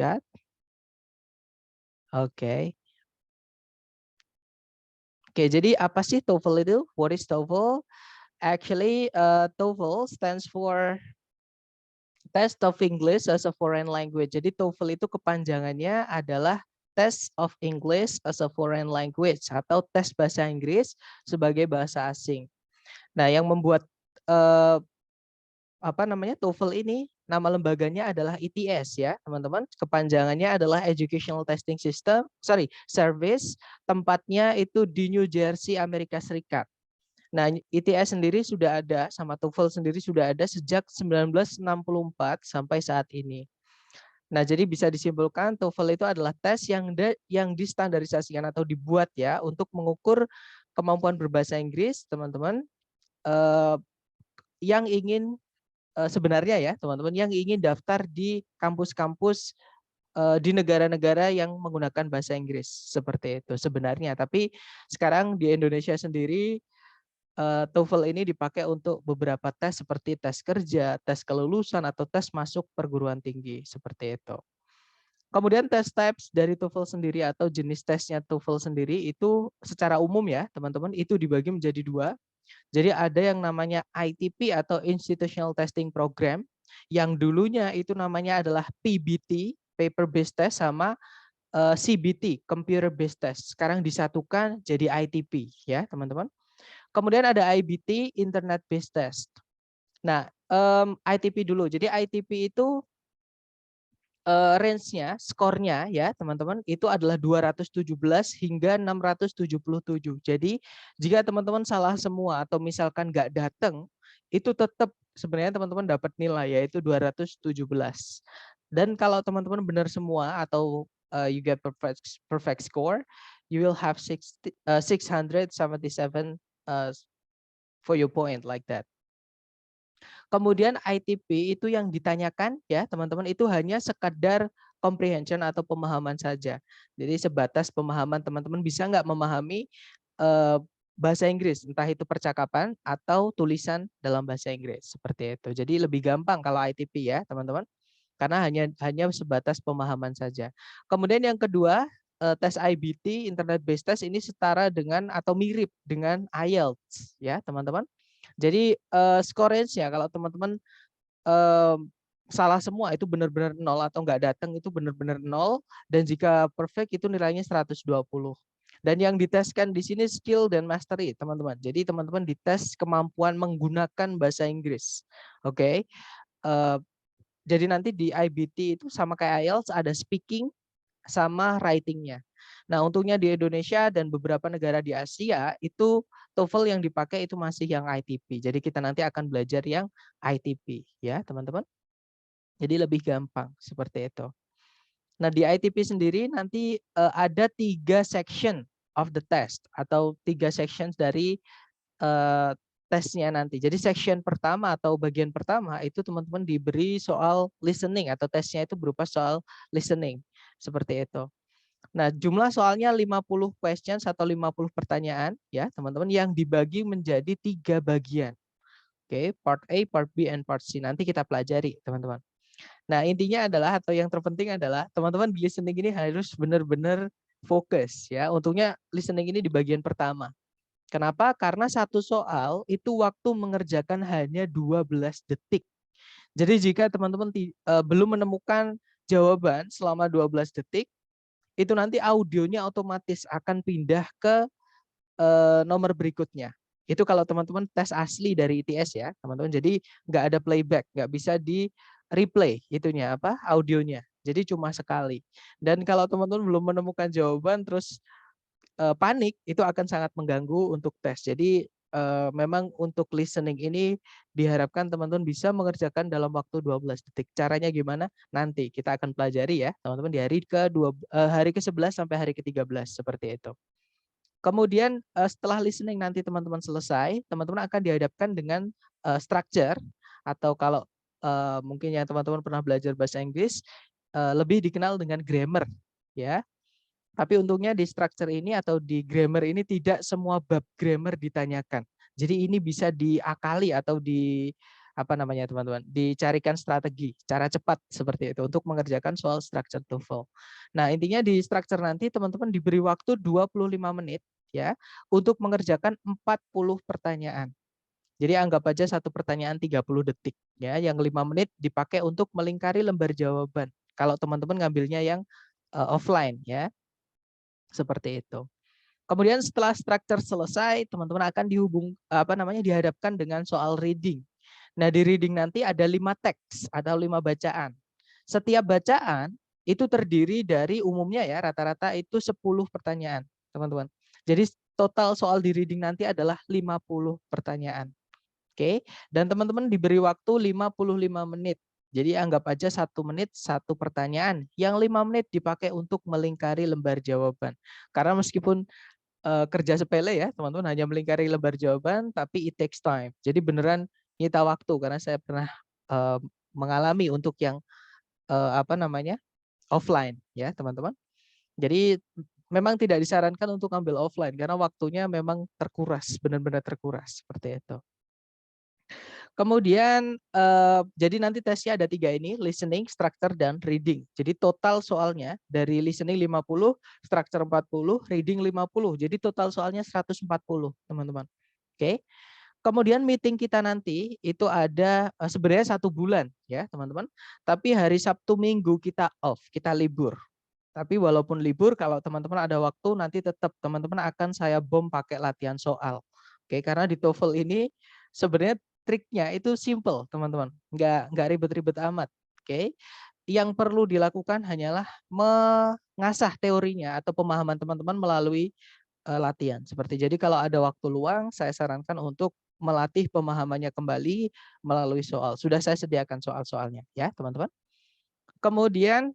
Serikat. Oke. Oke, jadi apa sih TOEFL itu? What is TOEFL? Actually, TOEFL stands for Test of English as a Foreign Language. Jadi TOEFL itu kepanjangannya adalah Test of English as a Foreign Language atau tes bahasa Inggris sebagai bahasa asing. Nah, yang membuat TOEFL ini, nama lembaganya adalah ETS ya, teman-teman. Kepanjangannya adalah Educational Testing Service. Tempatnya itu di New Jersey, Amerika Serikat. Nah, ITS sendiri sudah ada, sama TOEFL sendiri sudah ada sejak 1964 sampai saat ini. Nah, jadi bisa disimpulkan TOEFL itu adalah tes yang distandarisasikan atau dibuat ya untuk mengukur kemampuan berbahasa Inggris, teman-teman, yang ingin sebenarnya ya, teman-teman, yang ingin daftar di kampus-kampus di negara-negara yang menggunakan bahasa Inggris seperti itu sebenarnya. Tapi sekarang di Indonesia sendiri TOEFL ini dipakai untuk beberapa tes seperti tes kerja, tes kelulusan, atau tes masuk perguruan tinggi seperti itu. Kemudian tes types dari TOEFL sendiri atau jenis tesnya TOEFL sendiri itu secara umum ya teman-teman itu dibagi menjadi dua. Jadi ada yang namanya ITP atau Institutional Testing Program yang dulunya itu namanya adalah PBT, Paper Based Test, sama CBT, Computer Based Test. Sekarang disatukan jadi ITP ya teman-teman. Kemudian ada IBT, Internet Based Test. Nah, ITP dulu. Jadi ITP itu range-nya, skornya ya teman-teman, itu adalah 217 hingga 677. Jadi jika teman-teman salah semua atau misalkan nggak datang, itu tetap sebenarnya teman-teman dapat nilai yaitu 217. Dan kalau teman-teman benar semua atau you get perfect score, you will have 677 for your point like that. Kemudian ITP itu yang ditanyakan ya teman-teman itu hanya sekadar comprehension atau pemahaman saja. Jadi sebatas pemahaman teman-teman bisa nggak memahami bahasa Inggris, entah itu percakapan atau tulisan dalam bahasa Inggris seperti itu. Jadi lebih gampang kalau ITP ya teman-teman, karena hanya sebatas pemahaman saja. Kemudian yang kedua tes IBT, Internet Based Test, ini setara dengan atau mirip dengan IELTS ya teman-teman. Jadi score range-nya kalau teman-teman salah semua itu benar-benar nol atau nggak datang itu benar-benar nol, dan jika perfect itu nilainya 120. Dan yang diteskan di sini skill dan mastery teman-teman. Jadi teman-teman dites kemampuan menggunakan bahasa Inggris. Oke. Jadi nanti di IBT itu sama kayak IELTS ada speaking sama writing-nya. Nah, untungnya di Indonesia dan beberapa negara di Asia itu TOEFL yang dipakai itu masih yang ITP. Jadi kita nanti akan belajar yang ITP ya, teman-teman. Jadi lebih gampang seperti itu. Nah, di ITP sendiri nanti ada 3 section of the test atau 3 sections dari tesnya nanti. Jadi section pertama atau bagian pertama itu teman-teman diberi soal listening atau tesnya itu berupa soal listening. Seperti itu. Nah, jumlah soalnya 50 questions atau 50 pertanyaan ya, teman-teman, yang dibagi menjadi 3 bagian. Oke, part A, part B, and part C. Nanti kita pelajari, teman-teman. Nah, intinya adalah atau yang terpenting adalah teman-teman di listening ini harus benar-benar fokus ya. Untungnya listening ini di bagian pertama. Kenapa? Karena satu soal itu waktu mengerjakan hanya 12 detik. Jadi jika teman-teman belum menemukan jawaban selama 12 detik, itu nanti audionya otomatis akan pindah ke nomor berikutnya. Itu kalau teman-teman tes asli dari ITS ya, teman-teman. Jadi nggak ada playback, nggak bisa di replay itunya audionya. Jadi cuma sekali. Dan kalau teman-teman belum menemukan jawaban terus panik, itu akan sangat mengganggu untuk tes. Jadi memang untuk listening ini diharapkan teman-teman bisa mengerjakan dalam waktu 12 detik. Caranya gimana? Nanti kita akan pelajari ya, teman-teman, di hari ke-11 sampai hari ke-13 seperti itu. Kemudian setelah listening nanti teman-teman selesai, teman-teman akan dihadapkan dengan structure atau kalau mungkin yang teman-teman pernah belajar bahasa Inggris lebih dikenal dengan grammar ya. Tapi untungnya di structure ini atau di grammar ini tidak semua bab grammar ditanyakan. Jadi ini bisa diakali atau apa namanya teman-teman, dicarikan strategi, cara cepat seperti itu untuk mengerjakan soal structure TOEFL. Nah, intinya di structure nanti teman-teman diberi waktu 25 menit ya untuk mengerjakan 40 pertanyaan. Jadi anggap aja satu pertanyaan 30 detik ya, yang 5 menit dipakai untuk melingkari lembar jawaban. Kalau teman-teman ngambilnya yang offline ya. Seperti itu. Kemudian setelah structure selesai, teman-teman akan dihadapkan dengan soal reading. Nah, di reading nanti ada 5 teks atau 5 bacaan. Setiap bacaan itu terdiri dari umumnya ya rata-rata itu 10 pertanyaan, teman-teman. Jadi total soal di reading nanti adalah 50 pertanyaan. Oke, dan teman-teman diberi waktu 55 menit. Jadi anggap aja 1 menit 1 pertanyaan, yang 5 menit dipakai untuk melingkari lembar jawaban. Karena meskipun kerja sepele ya, teman-teman hanya melingkari lembar jawaban, tapi it takes time. Jadi beneran nyita waktu karena saya pernah mengalami untuk yang offline ya, teman-teman. Jadi memang tidak disarankan untuk ambil offline karena waktunya memang terkuras, benar-benar terkuras seperti itu. Kemudian jadi nanti tesnya ada 3 ini, listening, structure, dan reading. Jadi total soalnya dari listening 50, structure 40, reading 50. Jadi total soalnya 140, teman-teman. Oke. Kemudian meeting kita nanti itu ada sebenarnya 1 bulan ya, teman-teman. Tapi hari Sabtu Minggu kita off, kita libur. Tapi walaupun libur, kalau teman-teman ada waktu nanti tetap teman-teman akan saya bom pakai latihan soal. Oke, karena di TOEFL ini sebenarnya triknya itu simple, teman-teman. Nggak ribet-ribet amat. Oke. Yang perlu dilakukan hanyalah mengasah teorinya atau pemahaman teman-teman melalui latihan. Seperti jadi kalau ada waktu luang, saya sarankan untuk melatih pemahamannya kembali melalui soal. Sudah saya sediakan soal-soalnya ya, teman-teman. Kemudian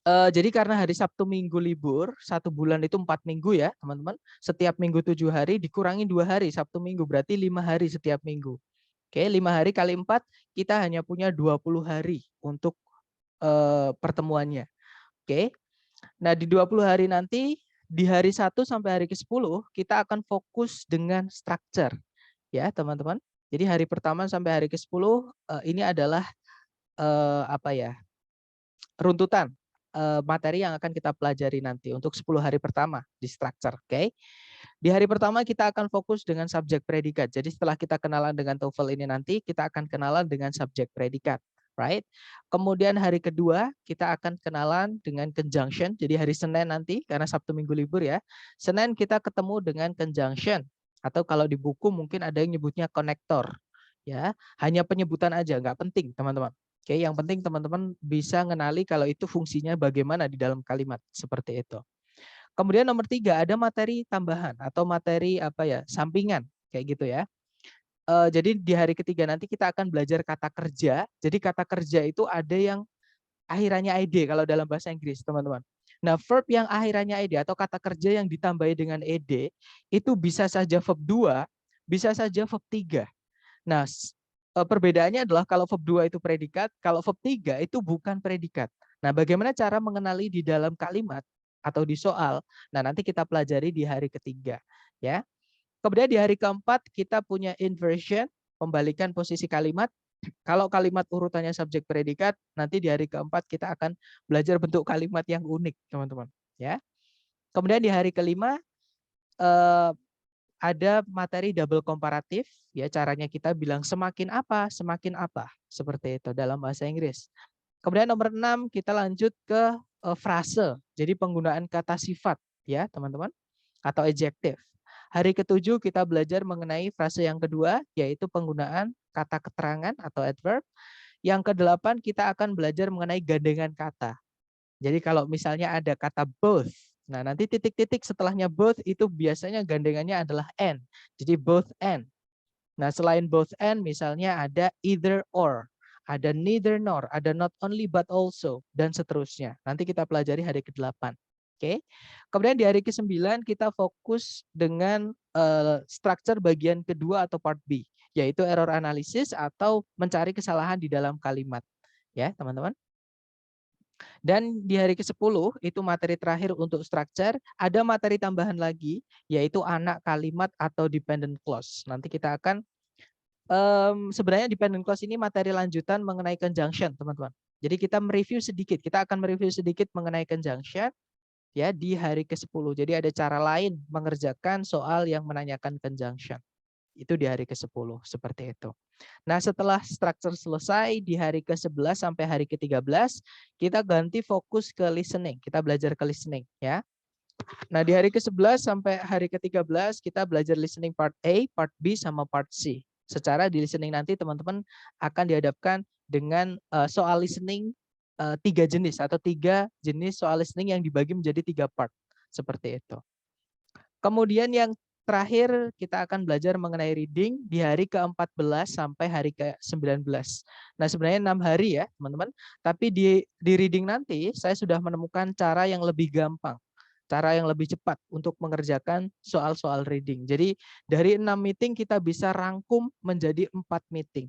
jadi karena hari Sabtu Minggu libur, 1 bulan itu 4 minggu ya teman-teman. Setiap minggu 7 hari dikurangi 2 hari, Sabtu Minggu berarti 5 hari setiap minggu. Oke, 5 hari kali 4 kita hanya punya 20 hari untuk pertemuannya. Oke. Nah, di 20 hari nanti di hari 1 sampai hari ke-10 kita akan fokus dengan structure ya, teman-teman. Jadi hari pertama sampai hari ke-10 ini adalah runtutan materi yang akan kita pelajari nanti untuk 10 hari pertama di structure, oke? Di hari pertama kita akan fokus dengan subjek predikat. Jadi setelah kita kenalan dengan TOEFL ini nanti, kita akan kenalan dengan subjek predikat, right? Kemudian hari kedua kita akan kenalan dengan conjunction. Jadi hari Senin nanti, karena Sabtu Minggu libur ya, Senin kita ketemu dengan conjunction. Atau kalau di buku mungkin ada yang nyebutnya konektor. Ya, hanya penyebutan aja, nggak penting teman-teman. Oke, yang penting teman-teman bisa mengenali kalau itu fungsinya bagaimana di dalam kalimat seperti itu. Kemudian nomor 3 ada materi tambahan atau materi sampingan kayak gitu ya. Jadi di hari ketiga nanti kita akan belajar kata kerja. Jadi kata kerja itu ada yang akhirannya ed kalau dalam bahasa Inggris teman-teman. Nah verb yang akhirannya ed atau kata kerja yang ditambahi dengan ed itu bisa saja verb 2, bisa saja verb 3. Nah, perbedaannya adalah kalau verb 2 itu predikat, kalau verb 3 itu bukan predikat. Nah, bagaimana cara mengenali di dalam kalimat atau di soal? Nah, nanti kita pelajari di hari ketiga, ya. Kemudian di hari keempat kita punya inversion, pembalikan posisi kalimat. Kalau kalimat urutannya subjek predikat, nanti di hari keempat kita akan belajar bentuk kalimat yang unik, teman-teman, ya. Kemudian di hari kelima ada materi double komparatif, ya caranya kita bilang semakin apa, seperti itu dalam bahasa Inggris. Kemudian nomor 6 kita lanjut ke frase, jadi penggunaan kata sifat ya teman-teman, atau adjektif. Hari ke-7 kita belajar mengenai frase yang kedua, yaitu penggunaan kata keterangan atau adverb. Yang ke-8 kita akan belajar mengenai gandengan kata. Jadi kalau misalnya ada kata both, nah nanti titik-titik setelahnya both itu biasanya gandengannya adalah and. Jadi both and. Nah selain both and misalnya ada either or, ada neither nor, ada not only but also, dan seterusnya. Nanti kita pelajari hari ke-8. Oke. Kemudian di hari ke-9 kita fokus dengan structure bagian kedua atau part B, yaitu error analysis atau mencari kesalahan di dalam kalimat. Ya, teman-teman. Dan di hari ke-10 itu materi terakhir untuk structure, ada materi tambahan lagi yaitu anak kalimat atau dependent clause. Nanti kita akan Sebenarnya dependent clause ini materi lanjutan mengenai conjunction, teman-teman. Jadi kita mereview sedikit, kita akan mereview sedikit mengenai conjunction ya di hari ke-10. Jadi ada cara lain mengerjakan soal yang menanyakan conjunction. Itu di hari ke-10 seperti itu. Nah, setelah structure selesai di hari ke-11 sampai hari ke-13, kita ganti fokus ke listening. Kita belajar ke listening ya. Nah, di hari ke-11 sampai hari ke-13 kita belajar listening part A, part B sama part C. Secara di listening nanti teman-teman akan dihadapkan dengan soal listening 3 jenis atau 3 jenis soal listening yang dibagi menjadi 3 part seperti itu. Kemudian yang terakhir kita akan belajar mengenai reading di hari ke-14 sampai hari ke-19. Nah, sebenarnya 6 hari ya, teman-teman. Tapi di reading nanti saya sudah menemukan cara yang lebih gampang, cara yang lebih cepat untuk mengerjakan soal-soal reading. Jadi dari 6 meeting kita bisa rangkum menjadi 4 meeting.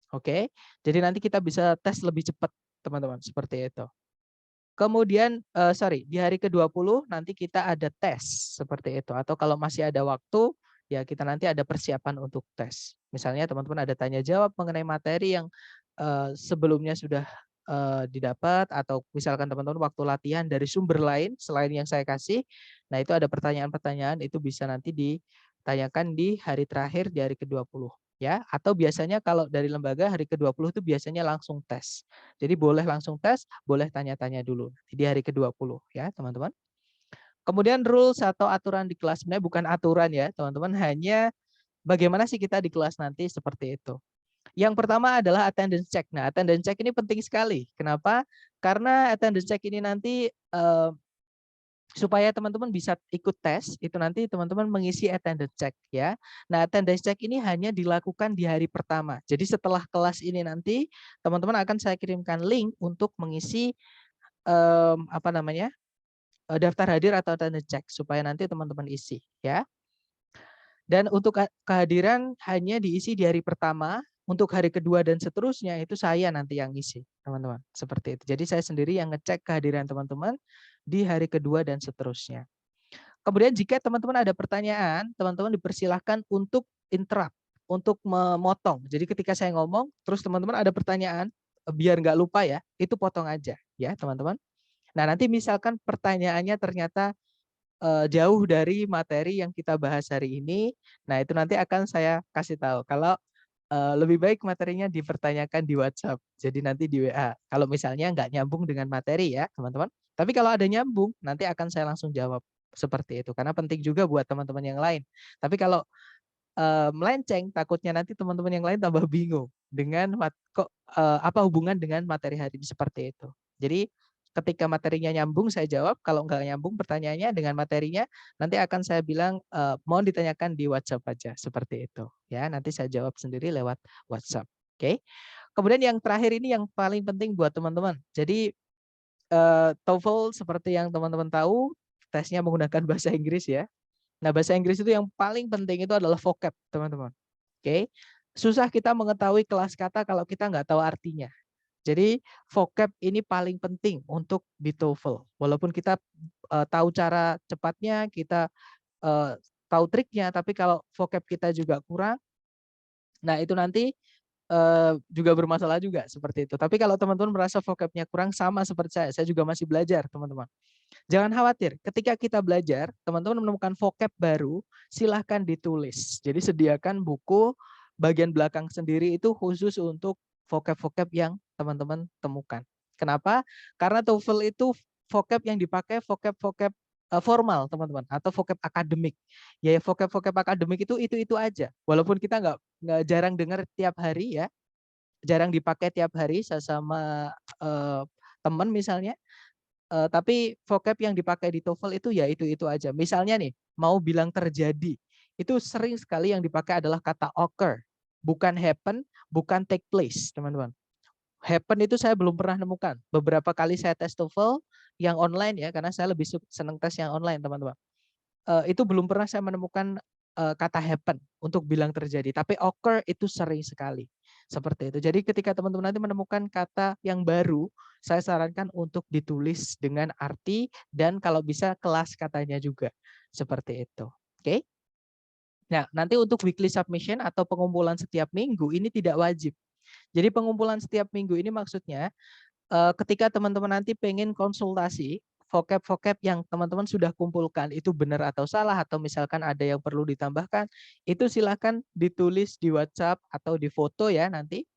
Oke. Jadi nanti kita bisa tes lebih cepat, teman-teman, seperti itu. Kemudian di hari ke-20 nanti kita ada tes seperti itu, atau kalau masih ada waktu ya kita nanti ada persiapan untuk tes. Misalnya teman-teman ada tanya jawab mengenai materi yang sebelumnya sudah didapat, atau misalkan teman-teman waktu latihan dari sumber lain selain yang saya kasih. Nah, itu ada pertanyaan-pertanyaan, itu bisa nanti ditanyakan di hari terakhir di hari ke-20 ya, atau biasanya kalau dari lembaga hari ke-20 itu biasanya langsung tes. Jadi boleh langsung tes, boleh tanya-tanya dulu di hari ke-20 ya, teman-teman. Kemudian rules atau aturan di kelas, sebenarnya bukan aturan ya, teman-teman, hanya bagaimana sih kita di kelas nanti seperti itu. Yang pertama adalah attendance check. Nah, attendance check ini penting sekali. Kenapa? Karena attendance check ini nanti supaya teman-teman bisa ikut tes, itu nanti teman-teman mengisi attendance check ya. Nah, attendance check ini hanya dilakukan di hari pertama. Jadi setelah kelas ini nanti teman-teman akan saya kirimkan link untuk mengisi daftar hadir atau attendance check supaya nanti teman-teman isi ya. Dan untuk kehadiran hanya diisi di hari pertama, untuk hari kedua dan seterusnya itu saya nanti yang isi, teman-teman. Seperti itu. Jadi saya sendiri yang ngecek kehadiran teman-teman di hari kedua dan seterusnya. Kemudian jika teman-teman ada pertanyaan, teman-teman dipersilahkan untuk interrupt, untuk memotong. Jadi ketika saya ngomong, terus teman-teman ada pertanyaan, biar nggak lupa ya, itu potong aja ya teman-teman. Nah, nanti misalkan pertanyaannya ternyata jauh dari materi yang kita bahas hari ini, nah itu nanti akan saya kasih tahu. Kalau lebih baik materinya dipertanyakan di WhatsApp, jadi nanti di WA. Kalau misalnya nggak nyambung dengan materi ya teman-teman. Tapi kalau ada nyambung, nanti akan saya langsung jawab seperti itu. Karena penting juga buat teman-teman yang lain. Tapi kalau melenceng, takutnya nanti teman-teman yang lain tambah bingung dengan apa hubungan dengan materi hari ini seperti itu. Jadi ketika materinya nyambung saya jawab, kalau nggak nyambung pertanyaannya dengan materinya, nanti akan saya bilang mohon ditanyakan di WhatsApp aja seperti itu. Ya, nanti saya jawab sendiri lewat WhatsApp. Oke. Kemudian yang terakhir ini yang paling penting buat teman-teman. Jadi TOEFL seperti yang teman-teman tahu, tesnya menggunakan bahasa Inggris ya. Nah, bahasa Inggris itu yang paling penting itu adalah vocab, teman-teman. Oke. Susah kita mengetahui kelas kata kalau kita nggak tahu artinya. Jadi vocab ini paling penting untuk di TOEFL. Walaupun kita tahu cara cepatnya, kita tahu triknya, tapi kalau vocab kita juga kurang, nah itu nanti juga bermasalah juga seperti itu. Tapi kalau teman-teman merasa vocabnya kurang, sama seperti saya juga masih belajar, teman-teman. Jangan khawatir, ketika kita belajar, teman-teman menemukan vocab baru, silahkan ditulis. Jadi sediakan buku bagian belakang sendiri itu khusus untuk vocab-vocab yang teman-teman temukan. Kenapa? Karena TOEFL itu vocab yang dipakai vocab-vocab formal, teman-teman, atau vocab akademik. Ya, vocab-vocab akademik itu aja. Walaupun kita nggak jarang dengar tiap hari ya, jarang dipakai tiap hari sama teman misalnya. Tapi vocab yang dipakai di TOEFL itu ya itu aja. Misalnya nih, mau bilang terjadi, itu sering sekali yang dipakai adalah kata occur, bukan happen, bukan take place, teman-teman. Happen itu saya belum pernah nemukan. Beberapa kali saya tes TOEFL yang online ya, karena saya lebih senang tes yang online, teman-teman. Itu belum pernah saya menemukan kata happen untuk bilang terjadi, tapi occur itu sering sekali. Seperti itu. Jadi ketika teman-teman nanti menemukan kata yang baru, saya sarankan untuk ditulis dengan arti dan kalau bisa kelas katanya juga. Seperti itu. Oke? Nah, nanti untuk weekly submission atau pengumpulan setiap minggu ini tidak wajib. Jadi pengumpulan setiap minggu ini maksudnya ketika teman-teman nanti pengen konsultasi, vocab-vocab yang teman-teman sudah kumpulkan itu benar atau salah, atau misalkan ada yang perlu ditambahkan, itu silakan ditulis di WhatsApp atau di foto ya nanti.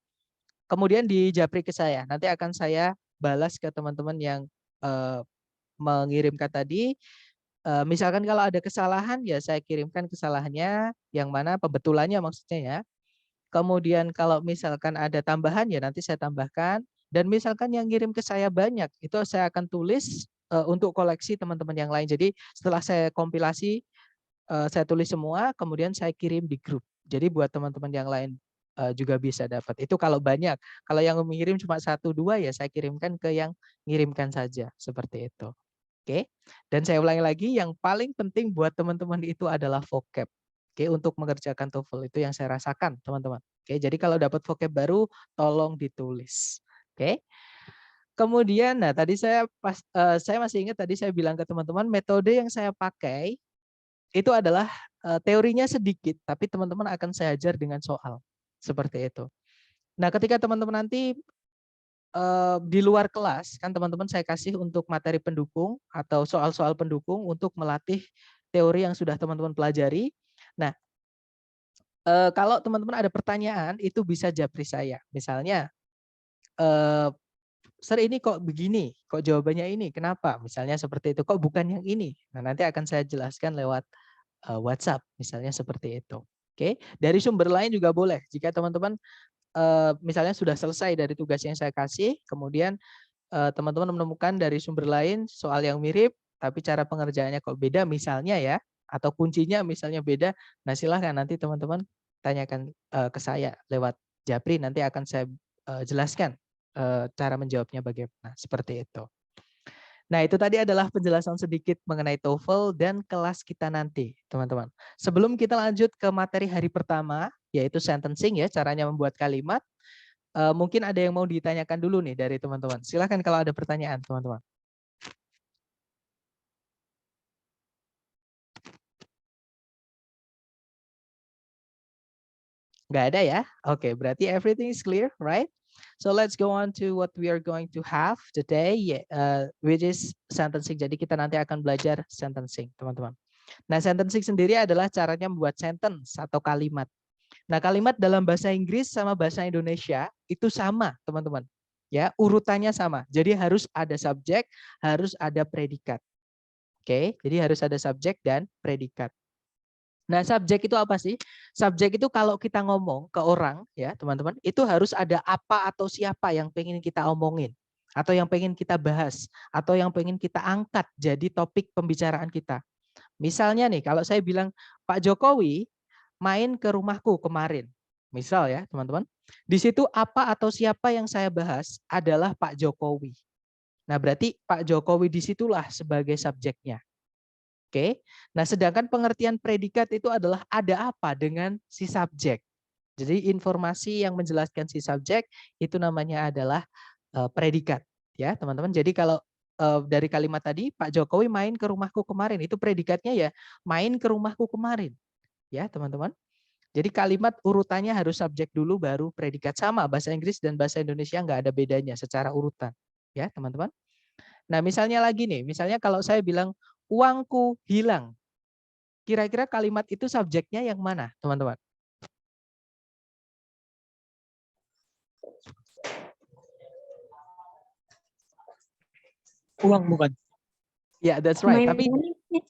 Kemudian dijapri ke saya. Nanti akan saya balas ke teman-teman yang mengirimkan tadi. Misalkan kalau ada kesalahan ya saya kirimkan kesalahannya, yang mana pembetulannya maksudnya ya. Kemudian kalau misalkan ada tambahan ya nanti saya tambahkan. Dan misalkan yang ngirim ke saya banyak, itu saya akan tulis untuk koleksi teman-teman yang lain. Jadi setelah saya kompilasi, saya tulis semua, kemudian saya kirim di grup. Jadi buat teman-teman yang lain juga bisa dapat. Itu kalau banyak. Kalau yang mengirim cuma 1-2 ya saya kirimkan ke yang ngirimkan saja. Seperti itu. Oke. Dan saya ulangi lagi, yang paling penting buat teman-teman itu adalah vocab. Oke, untuk mengerjakan TOEFL itu yang saya rasakan, teman-teman. Oke, jadi kalau dapat vocab baru, tolong ditulis. Oke. Kemudian, nah tadi saya masih ingat tadi saya bilang ke teman-teman metode yang saya pakai itu adalah teorinya sedikit, tapi teman-teman akan saya ajar dengan soal seperti itu. Nah, ketika teman-teman nanti di luar kelas, kan teman-teman saya kasih untuk materi pendukung atau soal-soal pendukung untuk melatih teori yang sudah teman-teman pelajari. Nah, kalau teman-teman ada pertanyaan itu bisa japri saya. Misalnya, Sir ini kok begini, kok jawabannya ini, kenapa? Misalnya seperti itu, kok bukan yang ini? Nah, nanti akan saya jelaskan lewat WhatsApp, misalnya seperti itu. Oke, dari sumber lain juga boleh. Jika teman-teman misalnya sudah selesai dari tugas yang saya kasih, kemudian teman-teman menemukan dari sumber lain soal yang mirip, tapi cara pengerjaannya kok beda misalnya ya, atau kuncinya misalnya beda, nah silahkan nanti teman-teman tanyakan ke saya lewat Japri, nanti akan saya jelaskan cara menjawabnya bagaimana, seperti itu. Nah, itu tadi adalah penjelasan sedikit mengenai TOEFL dan kelas kita nanti, teman-teman. Sebelum kita lanjut ke materi hari pertama, yaitu sentencing ya, caranya membuat kalimat, mungkin ada yang mau ditanyakan dulu nih dari teman-teman. Silahkan kalau ada pertanyaan, teman-teman. Nggak ada ya? Oke, berarti everything is clear, right? So let's go on to what we are going to have today, which is sentencing. Jadi kita nanti akan belajar sentencing, teman-teman. Nah, sentencing sendiri adalah caranya membuat sentence atau kalimat. Nah, kalimat dalam bahasa Inggris sama bahasa Indonesia itu sama, teman-teman. Ya, urutannya sama. Jadi harus ada subjek, harus ada predikat. Oke, jadi harus ada subjek dan predikat. Nah, subjek itu apa sih? Subjek itu kalau kita ngomong ke orang, ya teman-teman, itu harus ada apa atau siapa yang pengen kita omongin, atau yang pengen kita bahas, atau yang pengen kita angkat jadi topik pembicaraan kita. Misalnya nih, kalau saya bilang Pak Jokowi main ke rumahku kemarin, misal ya teman-teman, di situ apa atau siapa yang saya bahas adalah Pak Jokowi. Nah, berarti Pak Jokowi disitulah sebagai subjeknya. Oke. Nah, sedangkan pengertian predikat itu adalah ada apa dengan si subjek. Jadi informasi yang menjelaskan si subjek itu namanya adalah predikat, ya, teman-teman. Jadi kalau dari kalimat tadi Pak Jokowi main ke rumahku kemarin, itu predikatnya ya main ke rumahku kemarin, ya, teman-teman. Jadi kalimat urutannya harus subjek dulu baru predikat, sama bahasa Inggris dan bahasa Indonesia nggak ada bedanya secara urutan, ya, teman-teman. Nah, misalnya lagi nih, misalnya kalau saya bilang uangku hilang. Kira-kira kalimat itu subjeknya yang mana, teman-teman? Uang bukan? Ya, that's right. Tapi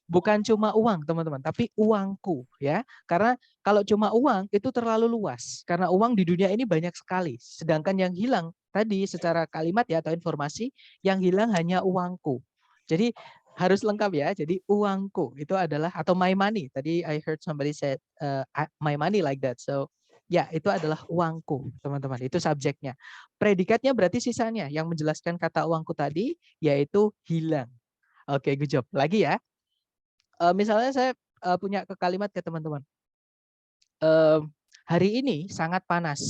bukan cuma uang, teman-teman, tapi uangku, ya. Karena kalau cuma uang itu terlalu luas. Karena uang di dunia ini banyak sekali. Sedangkan yang hilang tadi secara kalimat ya atau informasi, yang hilang hanya uangku. Jadi harus lengkap ya. Jadi uangku itu adalah atau my money. Tadi I heard somebody said my money like that. So ya, itu adalah uangku, teman-teman. Itu subjeknya. Predikatnya berarti sisanya yang menjelaskan kata uangku tadi yaitu hilang. Oke, good job. Lagi ya. Misalnya saya punya kalimat ke teman-teman. Hari ini sangat panas.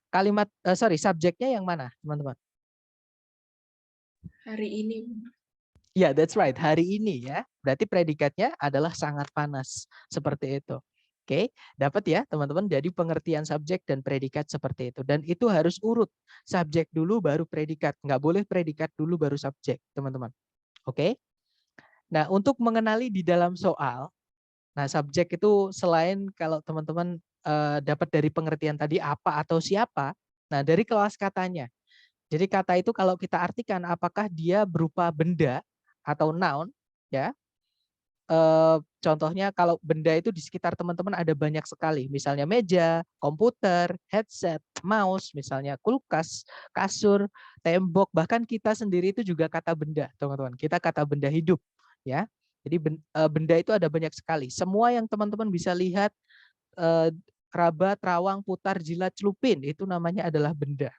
Kalimat, subjeknya yang mana, teman-teman? Hari ini. Ya, that's right. Hari ini ya. Berarti predikatnya adalah sangat panas. Seperti itu. Oke, dapat ya teman-teman. Jadi pengertian subjek dan predikat seperti itu. Dan itu harus urut. Subjek dulu baru predikat. Nggak boleh predikat dulu baru subjek, teman-teman. Oke. Nah, untuk mengenali di dalam soal, nah subjek itu selain kalau teman-teman dapat dari pengertian tadi apa atau siapa, nah dari kelas katanya. Jadi kata itu kalau kita artikan apakah dia berupa benda atau noun, ya. Contohnya kalau benda itu di sekitar teman-teman ada banyak sekali, misalnya meja, komputer, headset, mouse, misalnya kulkas, kasur, tembok, bahkan kita sendiri itu juga kata benda, teman-teman. Kita kata benda hidup, ya. Jadi benda itu ada banyak sekali. Semua yang teman-teman bisa lihat, raba, terawang, putar, jilat, celupin, itu namanya adalah benda.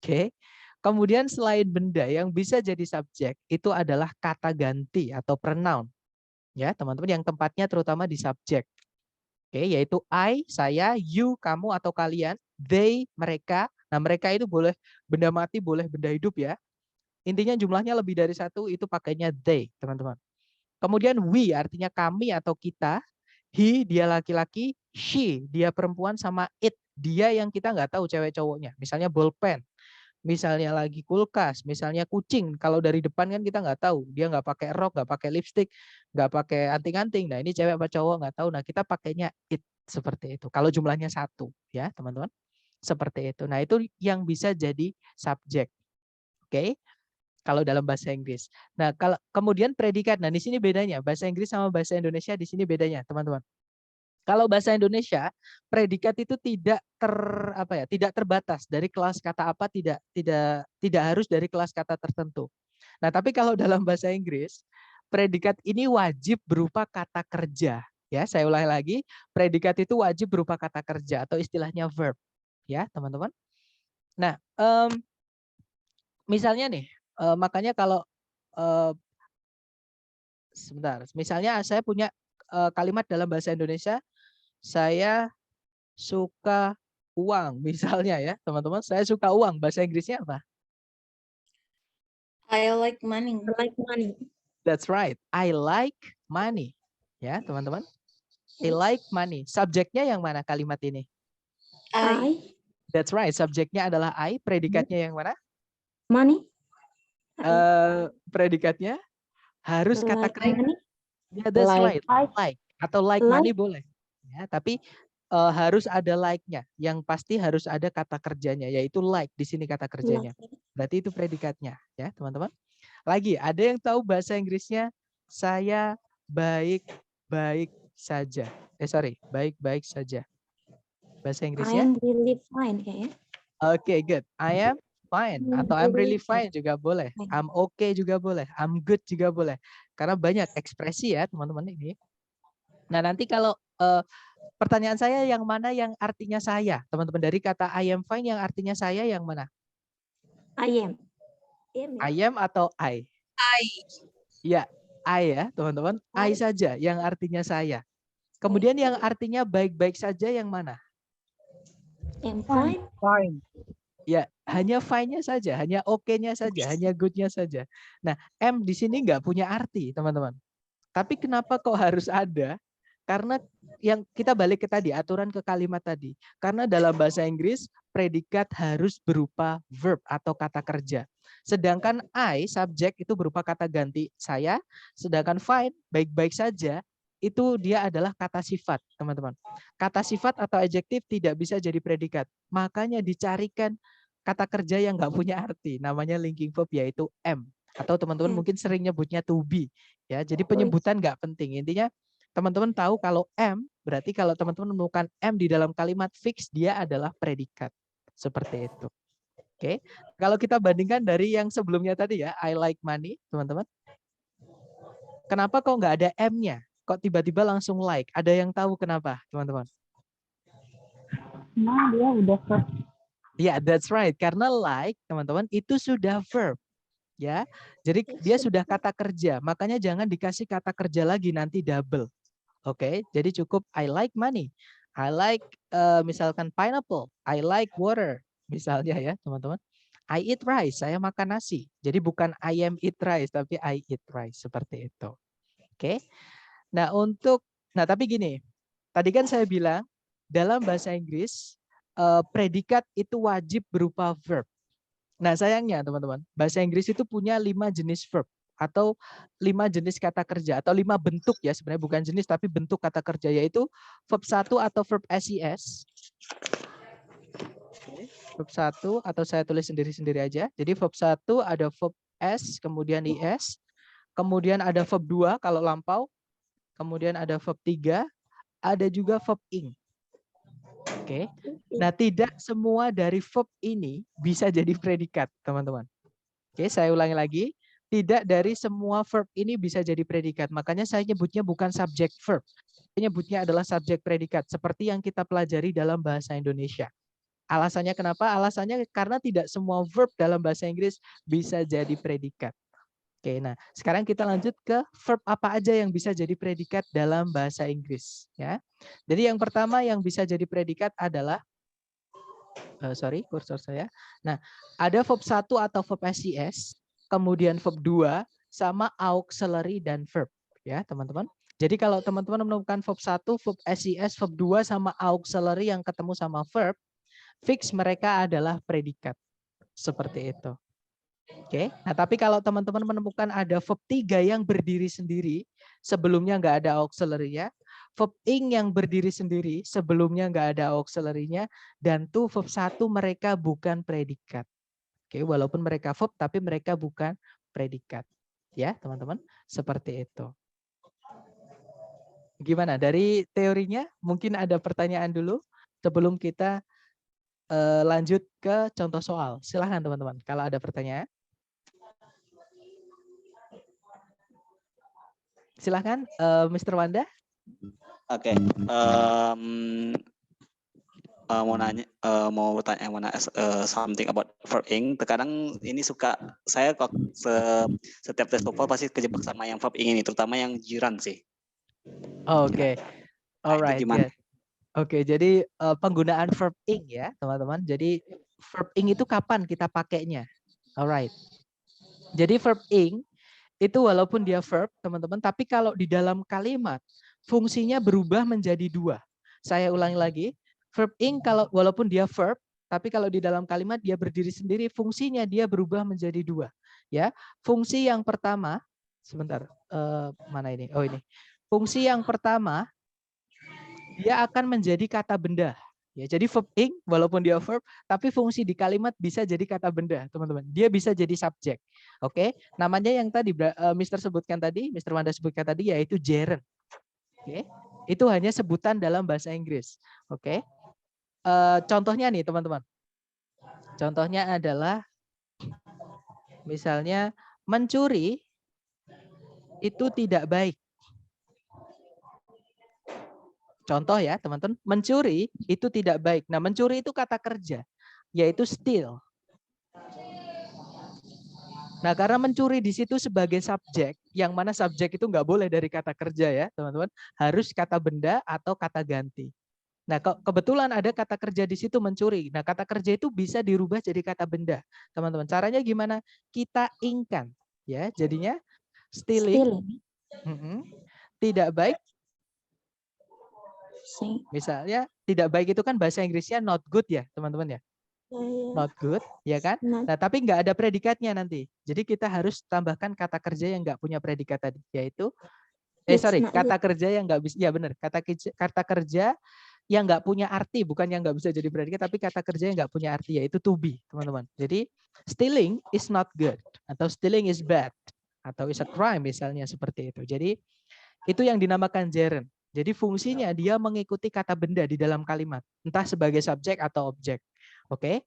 Oke. Kemudian selain benda yang bisa jadi subjek, itu adalah kata ganti atau pronoun. Ya, teman-teman, yang tempatnya terutama di subjek. Oke, yaitu I, saya, you, kamu atau kalian, they, mereka. Nah, mereka itu boleh benda mati, boleh benda hidup ya. Intinya jumlahnya lebih dari satu, itu pakainya they, teman-teman. Kemudian we artinya kami atau kita, he dia laki-laki, she dia perempuan, sama it dia yang kita nggak tahu cewek cowoknya. Misalnya bolpen, misalnya lagi kulkas, misalnya kucing. Kalau dari depan kan kita nggak tahu, dia nggak pakai rok, nggak pakai lipstick, nggak pakai anting-anting. Nah ini cewek apa cowok nggak tahu. Nah kita pakainya it seperti itu. Kalau jumlahnya satu, ya teman-teman, seperti itu. Nah itu yang bisa jadi subjek. Oke, kalau dalam bahasa Inggris. Nah kalau kemudian predikat. Nah di sini bedanya bahasa Inggris sama bahasa Indonesia, di sini bedanya, teman-teman. Kalau bahasa Indonesia, predikat itu tidak terbatas dari kelas kata apa, tidak harus dari kelas kata tertentu. Nah, tapi kalau dalam bahasa Inggris, predikat ini wajib berupa kata kerja. Ya, saya ulangi lagi, predikat itu wajib berupa kata kerja atau istilahnya verb, ya, teman-teman. Nah, misalnya nih, makanya kalau sebentar, misalnya saya punya kalimat dalam bahasa Indonesia, saya suka uang, misalnya ya teman-teman, saya suka uang, bahasa Inggrisnya apa? I like money. I like money. That's right, I like money. Ya teman-teman, I like money. Subjeknya yang mana kalimat ini? I. That's right, subjeknya adalah I, predikatnya yang mana? Money. Predikatnya harus kata Like kerja. money. Ya, that's right, like atau like money Like. boleh. Ya, tapi harus ada like-nya. Yang pasti harus ada kata kerjanya, yaitu like di sini kata kerjanya. Berarti itu predikatnya, ya teman-teman. Lagi, ada yang tahu bahasa Inggrisnya? Saya baik-baik saja. Baik-baik saja. Bahasa Inggrisnya? I am really fine kayaknya. Oke, good. I am fine atau I'm really fine juga boleh. I'm okay juga boleh. I'm good juga boleh. Karena banyak ekspresi ya teman-teman ini. Nah nanti kalau pertanyaan saya yang mana yang artinya saya? Teman-teman, dari kata I am fine yang artinya saya yang mana? I am. I am atau I? Ya, I ya teman-teman. I saja yang artinya saya. Kemudian yang artinya baik-baik saja yang mana? Am fine. Fine. Ya, hanya fine-nya saja, hanya oke-nya saja, hanya good-nya saja. Nah, am di sini nggak punya arti, teman-teman. Tapi kenapa kok harus ada? Karena yang kita balik ke tadi, aturan ke kalimat tadi. Karena dalam bahasa Inggris, predikat harus berupa verb atau kata kerja. Sedangkan I, subjek, itu berupa kata ganti saya. Sedangkan fine, baik-baik saja, itu dia adalah kata sifat, teman-teman. Kata sifat atau adjektif tidak bisa jadi predikat. Makanya dicarikan kata kerja yang nggak punya arti. Namanya linking verb, yaitu am. Atau teman-teman mungkin sering nyebutnya to be. Ya, jadi penyebutan nggak penting. Intinya teman-teman tahu kalau am, berarti kalau teman-teman menemukan am di dalam kalimat fix, dia adalah predikat. Seperti itu. Oke. Kalau kita bandingkan dari yang sebelumnya tadi ya, I like money, teman-teman. Kenapa kok nggak ada M-nya? Kok tiba-tiba langsung like? Ada yang tahu kenapa, teman-teman? Nah, dia udah verb. Ya, that's right. Karena like, teman-teman, itu sudah verb. Ya, jadi dia sudah kata kerja. Makanya jangan dikasih kata kerja lagi, nanti double. Oke, jadi cukup I like money. I like misalkan pineapple. I like water. Misalnya ya, teman-teman. I eat rice. Saya makan nasi. Jadi bukan I am eat rice, tapi I eat rice. Seperti itu. Oke. Nah, tapi gini. Tadi kan saya bilang dalam bahasa Inggris predikat itu wajib berupa verb. Nah, sayangnya teman-teman, bahasa Inggris itu punya 5 jenis verb atau 5 jenis kata kerja atau 5 bentuk ya, sebenarnya bukan jenis tapi bentuk kata kerja, yaitu verb 1 atau verb SES. Verb 1 atau saya tulis sendiri-sendiri aja. Jadi verb 1 ada verb S, kemudian IS, kemudian ada verb 2 kalau lampau, kemudian ada verb 3, ada juga verb ing. Oke. Nah, tidak semua dari verb ini bisa jadi predikat, teman-teman. Oke, saya ulangi lagi. Tidak dari semua verb ini bisa jadi predikat. Makanya saya nyebutnya bukan subject verb. Saya nyebutnya adalah subjek predikat, seperti yang kita pelajari dalam bahasa Indonesia. Alasannya kenapa? Alasannya karena tidak semua verb dalam bahasa Inggris bisa jadi predikat. Oke, nah sekarang kita lanjut ke verb apa aja yang bisa jadi predikat dalam bahasa Inggris. Ya, jadi yang pertama yang bisa jadi predikat adalah, sorry kursor saya. Nah, ada verb 1 atau verb SES, kemudian verb 2, sama auxiliary dan verb. Ya, teman-teman. Jadi kalau teman-teman menemukan verb 1, verb SES, verb 2, sama auxiliary yang ketemu sama verb, fix mereka adalah predikat. Seperti itu. Oke, nah tapi kalau teman-teman menemukan ada verb 3 yang berdiri sendiri, sebelumnya nggak ada auxiliary-nya, verb ing yang berdiri sendiri, sebelumnya nggak ada auxiliary-nya, dan tuh verb 1 mereka bukan predikat. Oke, walaupun mereka verb tapi mereka bukan predikat. Ya, teman-teman, seperti itu. Gimana dari teorinya? Mungkin ada pertanyaan dulu sebelum kita lanjut ke contoh soal. Silahkan teman-teman kalau ada pertanyaan. Silahkan, Mr. Wanda. Oke, mau bertanya something about verb ing. Terkadang ini saya kok setiap tes TOEFL pasti kejebak sama yang verb ing ini, terutama yang jiran sih. Oke, alright, gimana? Oke, jadi penggunaan verb ing ya, teman-teman. Jadi verb ing itu kapan kita pakainya? Alright. Jadi verb ing itu walaupun dia verb, teman-teman, tapi kalau di dalam kalimat fungsinya berubah menjadi 2. Saya ulangi lagi, verb ing kalau walaupun dia verb, tapi kalau di dalam kalimat dia berdiri sendiri, fungsinya dia berubah menjadi 2. Ya, fungsi yang pertama, sebentar, mana ini? Oh ini. Fungsi yang pertama, dia akan menjadi kata benda. Ya, jadi verb ing walaupun dia verb, tapi fungsi di kalimat bisa jadi kata benda, teman-teman. Dia bisa jadi subjek. Oke, namanya yang tadi Mr. sebutkan tadi, Mr. Wanda sebutkan tadi yaitu gerund. Oke, itu hanya sebutan dalam bahasa Inggris. Oke, contohnya nih teman-teman. Contohnya adalah misalnya mencuri itu tidak baik. Contoh ya teman-teman, mencuri itu tidak baik. Nah, mencuri itu kata kerja, yaitu steal. Nah, karena mencuri di situ sebagai subjek, yang mana subjek itu nggak boleh dari kata kerja ya teman-teman, harus kata benda atau kata ganti. Nah, kebetulan ada kata kerja di situ mencuri. Nah, kata kerja itu bisa dirubah jadi kata benda, teman-teman. Caranya gimana? Kita ingkan, ya. Jadinya stealing. Tidak baik. Misalnya tidak baik itu kan bahasa Inggrisnya not good ya, teman-teman ya. Not good, ya kan? Nah, tapi nggak ada predikatnya nanti. Jadi kita harus tambahkan kata kerja yang nggak punya predikat tadi, yaitu kata kerja yang nggak bisa, ya benar, kata kerja yang nggak punya arti, bukan yang nggak bisa jadi predikat, tapi kata kerja yang nggak punya arti, yaitu to be, teman-teman. Jadi stealing is not good, atau stealing is bad, atau is a crime misalnya seperti itu. Jadi itu yang dinamakan gerund. Jadi fungsinya dia mengikuti kata benda di dalam kalimat, entah sebagai subjek atau objek. Oke?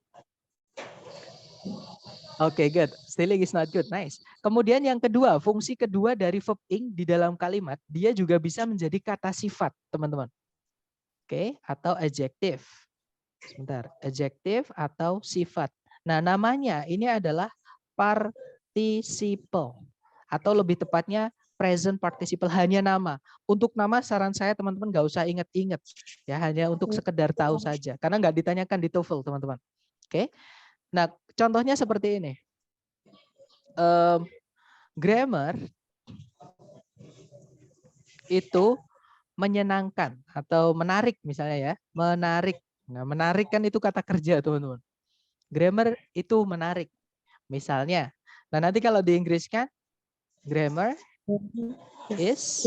Oke, good. Stealing is not good. Nice. Kemudian yang kedua, fungsi kedua dari verb ing di dalam kalimat, dia juga bisa menjadi kata sifat, teman-teman. Oke, atau adjective. Sebentar, adjective atau sifat. Nah, namanya ini adalah participle. Atau lebih tepatnya present participle, hanya nama. Untuk nama saran saya teman-teman nggak usah ingat-ingat. Ya, hanya untuk sekedar tahu saja. Karena nggak ditanyakan di TOEFL, teman-teman. Oke. Nah, contohnya seperti ini. Grammar itu menyenangkan atau menarik misalnya ya, menarik. Nah, menarik kan itu kata kerja, teman-teman. Grammar itu menarik. Misalnya. Nah, nanti kalau di Inggris kan grammar is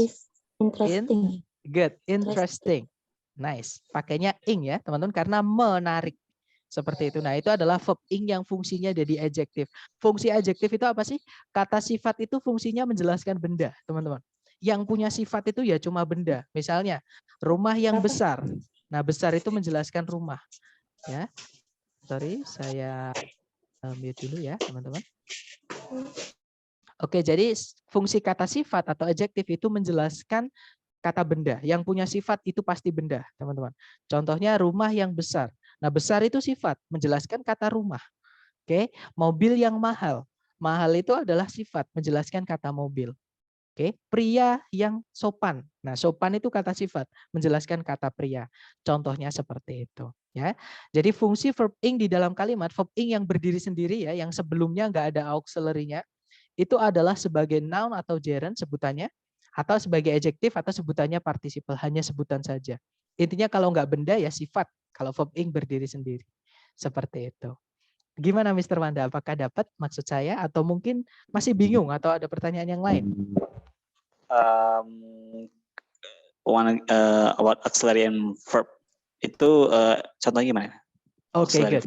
interesting. good, interesting. Nice. Pakainya ing ya, teman-teman, karena menarik. Seperti itu. Nah, itu adalah verb ing yang fungsinya jadi adjektif. Fungsi adjektif itu apa sih? Kata sifat itu fungsinya menjelaskan benda, teman-teman. Yang punya sifat itu ya cuma benda. Misalnya, rumah yang besar. Nah, besar itu menjelaskan rumah. Ya. Sorry, saya mute dulu ya, teman-teman. Oke, jadi fungsi kata sifat atau adjektif itu menjelaskan kata benda. Yang punya sifat itu pasti benda, teman-teman. Contohnya rumah yang besar. Nah, besar itu sifat, menjelaskan kata rumah. Oke, mobil yang mahal. Mahal itu adalah sifat, menjelaskan kata mobil. Oke, pria yang sopan. Nah, sopan itu kata sifat, menjelaskan kata pria. Contohnya seperti itu, ya. Jadi fungsi verb ing di dalam kalimat, verb ing yang berdiri sendiri ya, yang sebelumnya nggak ada auxiliary-nya, itu adalah sebagai noun atau gerund sebutannya, atau sebagai adjektif atau sebutannya participle, hanya sebutan saja. Intinya kalau nggak benda ya sifat, kalau verb ing berdiri sendiri. Seperti itu. Gimana Mr. Wanda? Apakah dapat maksud saya atau mungkin masih bingung atau ada pertanyaan yang lain? About auxiliary and verb itu contohnya gimana? Oke, good.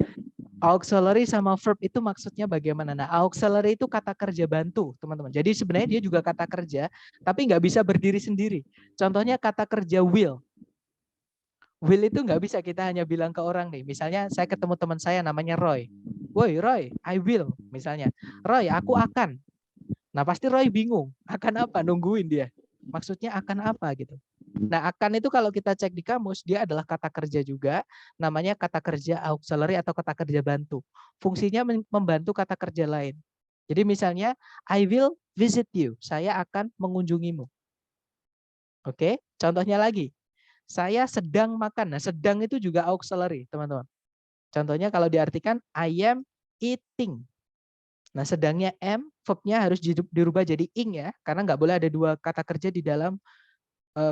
Auxiliary sama verb itu maksudnya bagaimana? Nah, auxiliary itu kata kerja bantu, teman-teman. Jadi sebenarnya dia juga kata kerja, tapi nggak bisa berdiri sendiri. Contohnya kata kerja will. Will itu nggak bisa kita hanya bilang ke orang nih. Misalnya saya ketemu teman saya namanya Roy. Woi Roy, I will. Misalnya, Roy, aku akan. Nah pasti Roy bingung. Akan apa? Nungguin dia. Maksudnya akan apa gitu. Nah akan itu kalau kita cek di kamus, dia adalah kata kerja juga. Namanya kata kerja auxiliary atau kata kerja bantu. Fungsinya membantu kata kerja lain. Jadi misalnya, I will visit you. Saya akan mengunjungimu. Oke, contohnya lagi. Saya sedang makan. Nah, sedang itu juga auxiliary, teman-teman. Contohnya kalau diartikan I am eating. Nah, sedangnya am, verb-nya harus dirubah jadi ing ya, karena nggak boleh ada dua kata kerja di dalam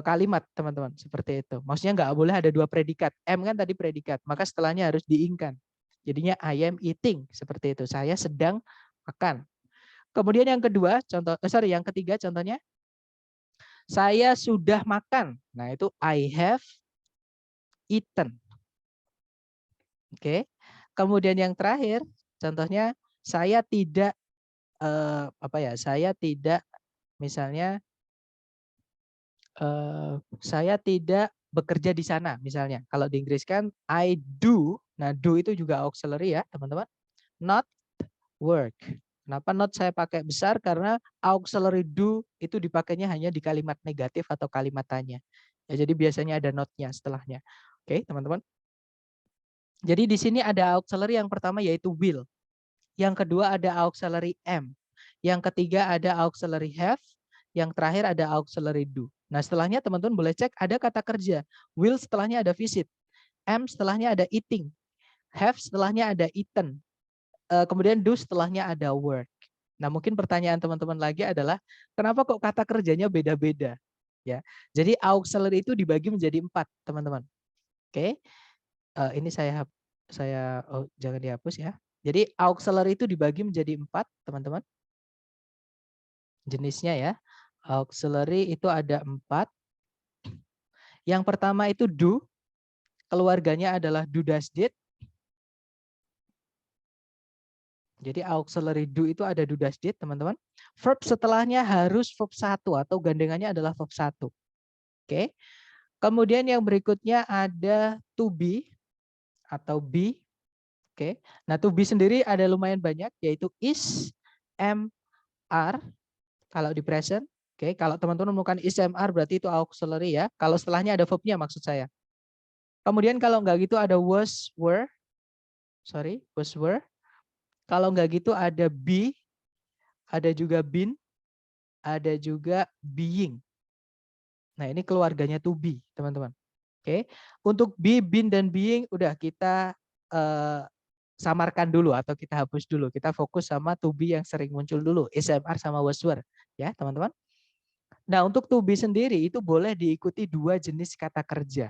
kalimat, teman-teman. Seperti itu. Maksudnya nggak boleh ada dua predikat. Am kan tadi predikat, maka setelahnya harus diingkan. Jadinya I am eating, seperti itu. Saya sedang makan. Kemudian yang kedua, yang ketiga contohnya, saya sudah makan. Nah, itu I have eaten. Oke. Kemudian yang terakhir, contohnya saya tidak saya tidak misalnya saya tidak bekerja di sana misalnya. Kalau di Inggris kan I do. Nah, do itu juga auxiliary ya, teman-teman. Not work. Kenapa not saya pakai besar? Karena auxiliary do itu dipakainya hanya di kalimat negatif atau kalimat tanya. Ya, jadi biasanya ada not-nya setelahnya. Oke, teman-teman. Jadi di sini ada auxiliary yang pertama yaitu will. Yang kedua ada auxiliary am. Yang ketiga ada auxiliary have. Yang terakhir ada auxiliary do. Nah setelahnya teman-teman boleh cek ada kata kerja. Will setelahnya ada visit. Am setelahnya ada eating. Have setelahnya ada eaten. Kemudian do setelahnya ada work. Nah mungkin pertanyaan teman-teman lagi adalah kenapa kok kata kerjanya beda-beda? Ya, jadi auxiliary itu dibagi menjadi 4, teman-teman. Oke, ini saya jangan dihapus ya. Jadi auxiliary itu dibagi menjadi 4, teman-teman. Jenisnya ya. Auxiliary itu ada 4. Yang pertama itu do. Keluarganya adalah do, does, did. Jadi auxiliary do itu ada do, does, did, teman-teman. Verb setelahnya harus verb 1 atau gandengannya adalah verb 1. Oke. Kemudian yang berikutnya ada to be atau be. Oke. Nah, to be sendiri ada lumayan banyak yaitu is, am, are kalau di present. Oke, kalau teman-teman menemukan is, am, are berarti itu auxiliary ya. Kalau setelahnya ada verb-nya maksud saya. Kemudian kalau enggak gitu ada was, were. Sorry, was, were. Kalau enggak gitu ada be, ada juga been, ada juga being. Nah, ini keluarganya to be, teman-teman. Oke. Untuk be, been, dan being udah kita samarkan dulu atau kita hapus dulu. Kita fokus sama to be yang sering muncul dulu, is, am, are sama was, were. Ya, teman-teman. Nah, untuk to be sendiri itu boleh diikuti 2 jenis kata kerja.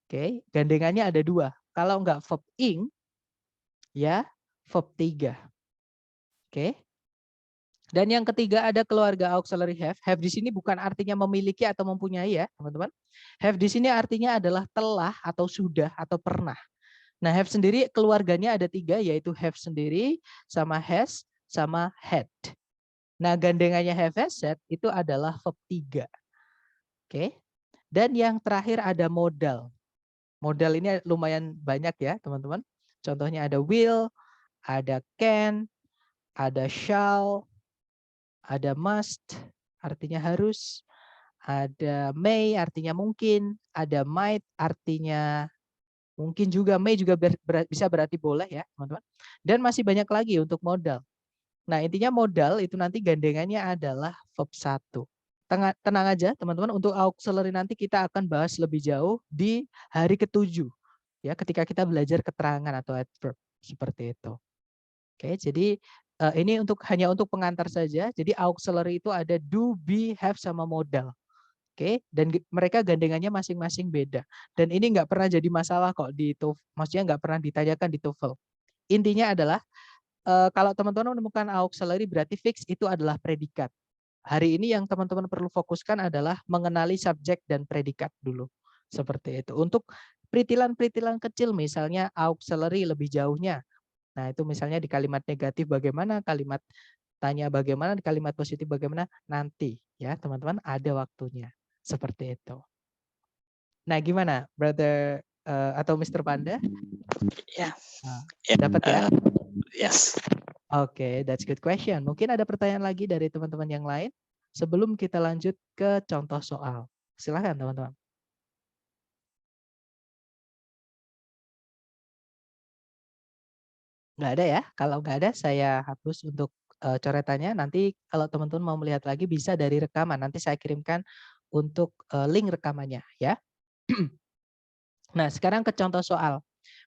Oke, gandengannya ada 2. Kalau enggak verb ing, ya verb 3. Oke. Dan yang ketiga ada keluarga auxiliary have. Have di sini bukan artinya memiliki atau mempunyai ya, teman-teman. Have di sini artinya adalah telah atau sudah atau pernah. Nah, have sendiri keluarganya ada 3, yaitu have sendiri, sama has, sama had. Nah, gandengannya have, has, had itu adalah verb 3. Oke. Dan yang terakhir ada modal. Modal ini lumayan banyak ya, teman-teman. Contohnya ada will, ada can, ada shall, ada must, artinya harus, ada may, artinya mungkin, ada might, artinya mungkin juga, may juga bisa berarti boleh ya, teman-teman. Dan masih banyak lagi untuk modal. Nah, intinya modal itu nanti gandengannya adalah verb 1. Tenang aja, teman-teman, untuk auxiliary nanti kita akan bahas lebih jauh di hari ke-7. Ya, ketika kita belajar keterangan atau adverb seperti itu. Oke, jadi ini hanya untuk pengantar saja. Jadi auxiliary itu ada do, be, have sama modal. Oke, dan mereka gandengannya masing-masing beda. Dan ini nggak pernah jadi masalah kok di TOEFL. Maksudnya nggak pernah ditanyakan di TOEFL. Intinya adalah kalau teman-teman menemukan auxiliary berarti fix itu adalah predikat. Hari ini yang teman-teman perlu fokuskan adalah mengenali subjek dan predikat dulu. Seperti itu. Untuk peritilan-peritilan kecil misalnya auxiliary lebih jauhnya. Nah, itu misalnya di kalimat negatif bagaimana, kalimat tanya bagaimana, di kalimat positif bagaimana, nanti ya teman-teman ada waktunya. Seperti itu. Nah, gimana Brother atau Mr. Panda? Ya. Dapat ya? Yes. Oke, that's good question. Mungkin ada pertanyaan lagi dari teman-teman yang lain sebelum kita lanjut ke contoh soal. Silakan teman-teman. Nggak ada ya? Kalau nggak ada, saya hapus untuk coretannya. Nanti kalau teman-teman mau melihat lagi bisa dari rekaman. Nanti saya kirimkan untuk link rekamannya ya. Nah, sekarang ke contoh soal.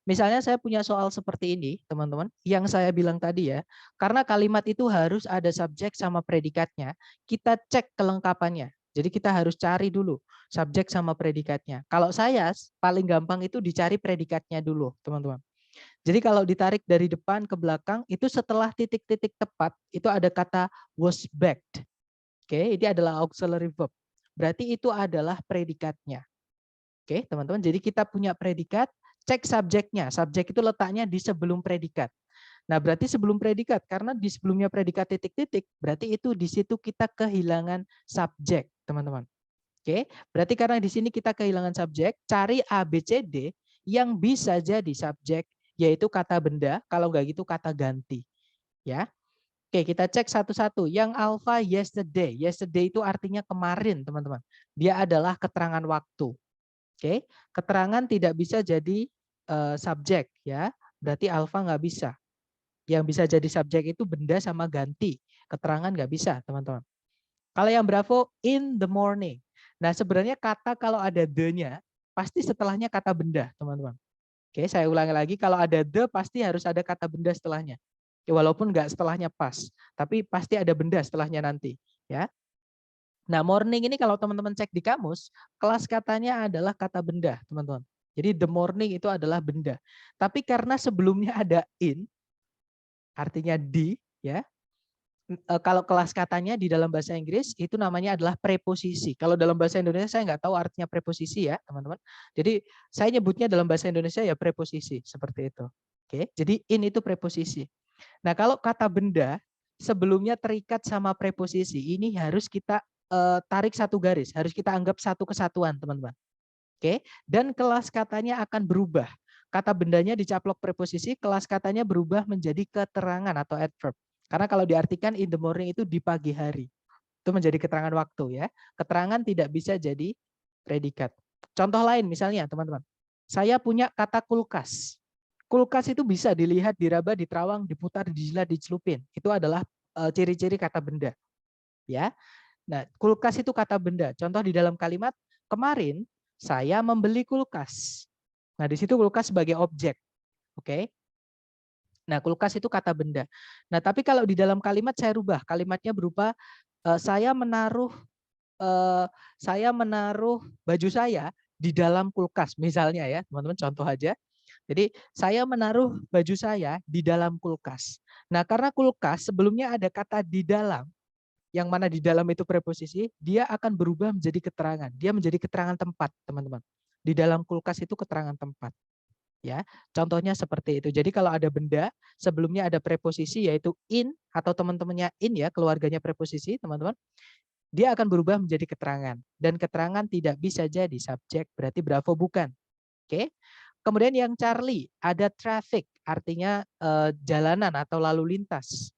Misalnya saya punya soal seperti ini, teman-teman, yang saya bilang tadi ya, karena kalimat itu harus ada subjek sama predikatnya, kita cek kelengkapannya. Jadi kita harus cari dulu subjek sama predikatnya. Kalau saya paling gampang itu dicari predikatnya dulu, teman-teman. Jadi kalau ditarik dari depan ke belakang, itu setelah titik-titik tepat, itu ada kata was backed. Oke, ini adalah auxiliary verb. Berarti itu adalah predikatnya. Oke, teman-teman. Jadi kita punya predikat, cek subjeknya. Subjek itu letaknya di sebelum predikat. Nah, berarti sebelum predikat, karena di sebelumnya predikat titik-titik, berarti itu di situ kita kehilangan subjek, teman-teman. Oke, berarti karena di sini kita kehilangan subjek, cari A, B, C, D yang bisa jadi subjek, yaitu kata benda, kalau nggak gitu kata ganti. Ya. Oke, kita cek satu-satu. Yang alpha yesterday. Yesterday itu artinya kemarin, teman-teman. Dia adalah keterangan waktu. Oke, keterangan tidak bisa jadi subjek ya, berarti alfa nggak bisa. Yang bisa jadi subjek itu benda sama ganti, keterangan nggak bisa teman-teman. Kalau yang bravo in the morning. Nah sebenarnya kata kalau ada the-nya pasti setelahnya kata benda teman-teman. Oke, saya ulangi lagi, kalau ada the pasti harus ada kata benda setelahnya. Ya, walaupun nggak setelahnya pas, tapi pasti ada benda setelahnya nanti ya. Nah, morning ini kalau teman-teman cek di kamus, kelas katanya adalah kata benda, teman-teman. Jadi the morning itu adalah benda. Tapi karena sebelumnya ada in, artinya di, ya. Kalau kelas katanya di dalam bahasa Inggris itu namanya adalah preposisi. Kalau dalam bahasa Indonesia saya nggak tahu artinya preposisi ya, teman-teman. Jadi saya nyebutnya dalam bahasa Indonesia ya preposisi, seperti itu. Oke, jadi in itu preposisi. Nah, kalau kata benda sebelumnya terikat sama preposisi, ini harus kita tarik satu garis, harus kita anggap satu kesatuan, teman-teman. Oke, dan kelas katanya akan berubah. Kata bendanya dicaplok preposisi, kelas katanya berubah menjadi keterangan atau adverb. Karena kalau diartikan in the morning itu di pagi hari. Itu menjadi keterangan waktu ya. Keterangan tidak bisa jadi predikat. Contoh lain misalnya, teman-teman. Saya punya kata kulkas. Kulkas itu bisa dilihat, diraba, diterawang, diputar, dijilat, dicelupin. Itu adalah ciri-ciri kata benda. Ya. Nah, kulkas itu kata benda. Contoh di dalam kalimat, kemarin saya membeli kulkas. Nah, di situ kulkas sebagai objek. Oke. Nah, kulkas itu kata benda. Nah, tapi kalau di dalam kalimat saya rubah, kalimatnya berupa saya menaruh saya menaruh baju saya di dalam kulkas misalnya ya, teman-teman contoh aja. Jadi saya menaruh baju saya di dalam kulkas. Nah, karena kulkas sebelumnya ada kata di dalam, yang mana di dalam itu preposisi, dia akan berubah menjadi keterangan. Dia menjadi keterangan tempat, teman-teman. Di dalam kulkas itu keterangan tempat. Ya, contohnya seperti itu. Jadi kalau ada benda, sebelumnya ada preposisi yaitu in atau teman-temannya in ya, keluarganya preposisi, teman-teman. Dia akan berubah menjadi keterangan. Dan keterangan tidak bisa jadi subjek, berarti Bravo bukan. Oke. Kemudian yang Charlie, ada traffic, artinya jalanan atau lalu lintas.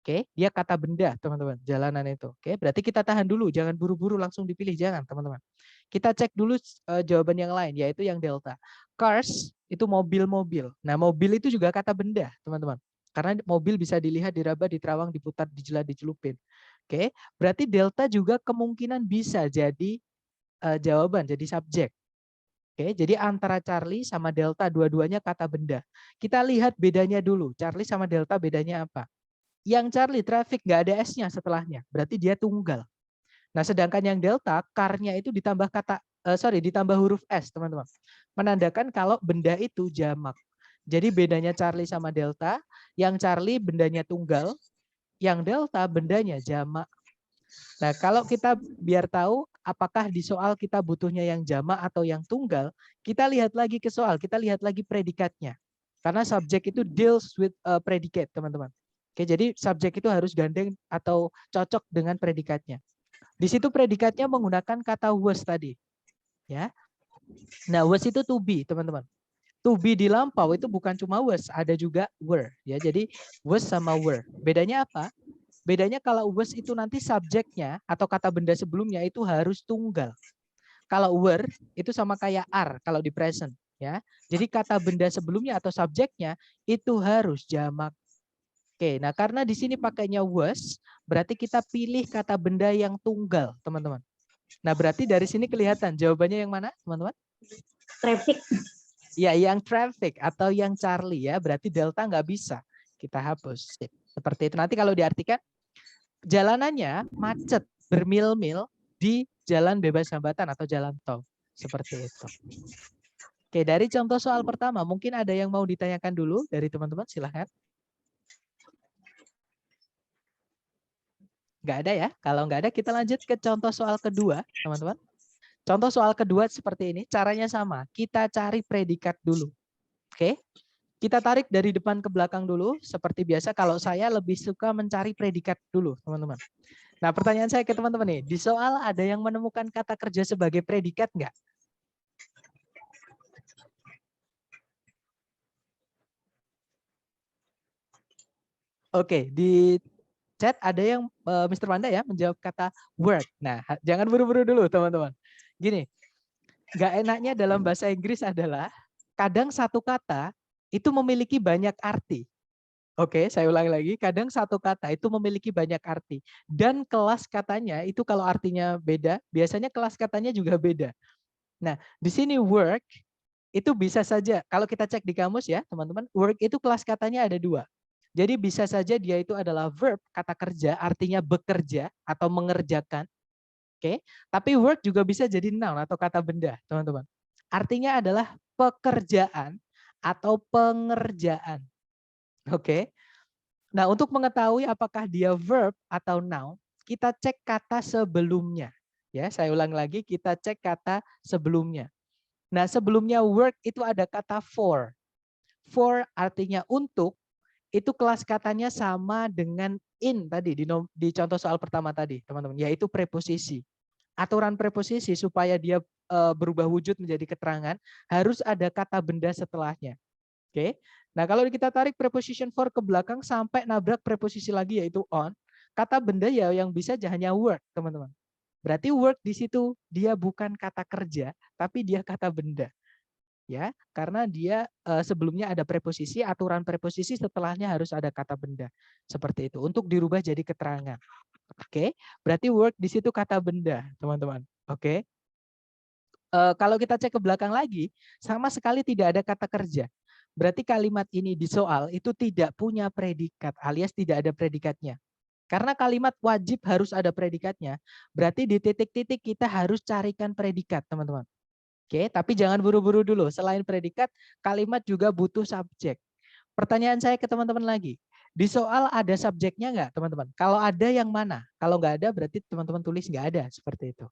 Oke, dia kata benda, teman-teman, jalanan itu. Oke, berarti kita tahan dulu, jangan buru-buru langsung dipilih, jangan, teman-teman. Kita cek dulu jawaban yang lain, yaitu yang delta. Cars itu mobil-mobil. Nah, mobil itu juga kata benda, teman-teman. Karena mobil bisa dilihat, diraba, diterawang, diputar, dijelat, dicelupin. Oke, berarti delta juga kemungkinan bisa jadi jawaban, jadi subjek. Oke, jadi antara Charlie sama Delta dua-duanya kata benda. Kita lihat bedanya dulu. Charlie sama Delta bedanya apa? Yang Charlie traffic nggak ada S-nya setelahnya, berarti dia tunggal. Nah, sedangkan yang Delta car-nya itu ditambah ditambah huruf S, teman-teman. Menandakan kalau benda itu jamak. Jadi bedanya Charlie sama Delta, yang Charlie bendanya tunggal, yang Delta bendanya jamak. Nah, kalau kita biar tahu apakah di soal kita butuhnya yang jamak atau yang tunggal, kita lihat lagi ke soal, kita lihat lagi predikatnya. Karena subjek itu deals with predicate, teman-teman. Oke, jadi subjek itu harus gandeng atau cocok dengan predikatnya. Di situ predikatnya menggunakan kata was tadi. Ya. Nah, was itu to be, teman-teman. To be di lampau itu bukan cuma was, ada juga were. Ya, jadi was sama were. Bedanya apa? Bedanya kalau was itu nanti subjeknya atau kata benda sebelumnya itu harus tunggal. Kalau were itu sama kayak are kalau di present, ya. Jadi kata benda sebelumnya atau subjeknya itu harus jamak. Oke, nah karena di sini pakainya was, berarti kita pilih kata benda yang tunggal, teman-teman. Nah, berarti dari sini kelihatan jawabannya yang mana, teman-teman? Traffic. Ya, yang traffic atau yang Charlie ya, berarti delta nggak bisa. Kita hapus. Seperti itu. Nanti kalau diartikan jalanannya macet bermil-mil di jalan bebas hambatan atau jalan tol. Seperti itu. Oke, dari contoh soal pertama, mungkin ada yang mau ditanyakan dulu dari teman-teman, silahkan. Nggak ada ya? Kalau nggak ada, kita lanjut ke contoh soal kedua, teman-teman. Contoh soal kedua seperti ini, caranya sama. Kita cari predikat dulu. Oke? Kita tarik dari depan ke belakang dulu, seperti biasa. Kalau saya lebih suka mencari predikat dulu, teman-teman. Nah, pertanyaan saya ke teman-teman nih, di soal ada yang menemukan kata kerja sebagai predikat nggak? Oke, di chat ada yang Mr. Wanda ya menjawab kata work. Nah, jangan buru-buru dulu, teman-teman. Gini, nggak enaknya dalam bahasa Inggris adalah kadang satu kata itu memiliki banyak arti. Oke, saya ulangi lagi. Kadang satu kata itu memiliki banyak arti. Dan kelas katanya itu kalau artinya beda, biasanya kelas katanya juga beda. Nah, di sini work itu bisa saja, kalau kita cek di kamus ya teman-teman, work itu kelas katanya ada dua. Jadi bisa saja dia itu adalah verb, kata kerja, artinya bekerja atau mengerjakan. Oke, tapi work juga bisa jadi noun atau kata benda, teman-teman. Artinya adalah pekerjaan atau pengerjaan. Oke. Nah, untuk mengetahui apakah dia verb atau noun, kita cek kata sebelumnya. Ya, saya ulang lagi, kita cek kata sebelumnya. Nah, sebelumnya work itu ada kata for. For artinya untuk, itu kelas katanya sama dengan in tadi di contoh soal pertama tadi, teman-teman, yaitu preposisi. Aturan preposisi supaya dia berubah wujud menjadi keterangan, harus ada kata benda setelahnya. Oke. Nah, kalau kita tarik preposition for ke belakang sampai nabrak preposisi lagi yaitu on, kata benda ya yang bisa hanya work, teman-teman. Berarti work di situ dia bukan kata kerja, tapi dia kata benda. Ya, karena dia sebelumnya ada preposisi, aturan preposisi setelahnya harus ada kata benda. Seperti itu untuk dirubah jadi keterangan. Oke. Berarti work di situ kata benda, teman-teman. Oke. Kalau kita cek ke belakang lagi, sama sekali tidak ada kata kerja. Berarti kalimat ini di soal itu tidak punya predikat alias tidak ada predikatnya. Karena kalimat wajib harus ada predikatnya, berarti di titik-titik kita harus carikan predikat, teman-teman. Oke, tapi jangan buru-buru dulu. Selain predikat, kalimat juga butuh subjek. Pertanyaan saya ke teman-teman lagi. Di soal ada subjeknya nggak, teman-teman? Kalau ada yang mana? Kalau nggak ada, berarti teman-teman tulis nggak ada, seperti itu.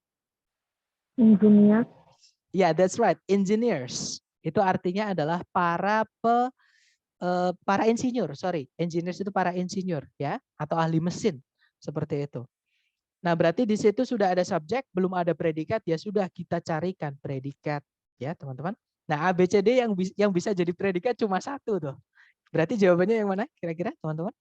Engineer. Ya, that's right. Engineers. Itu artinya adalah para insinyur, sorry. Engineers itu para insinyur, ya, atau ahli mesin, seperti itu. Nah, berarti di situ sudah ada subjek, belum ada predikat, ya sudah kita carikan predikat, ya teman-teman. Nah, ABCD yang bisa jadi predikat cuma satu tuh. Berarti jawabannya yang mana kira-kira, teman-teman?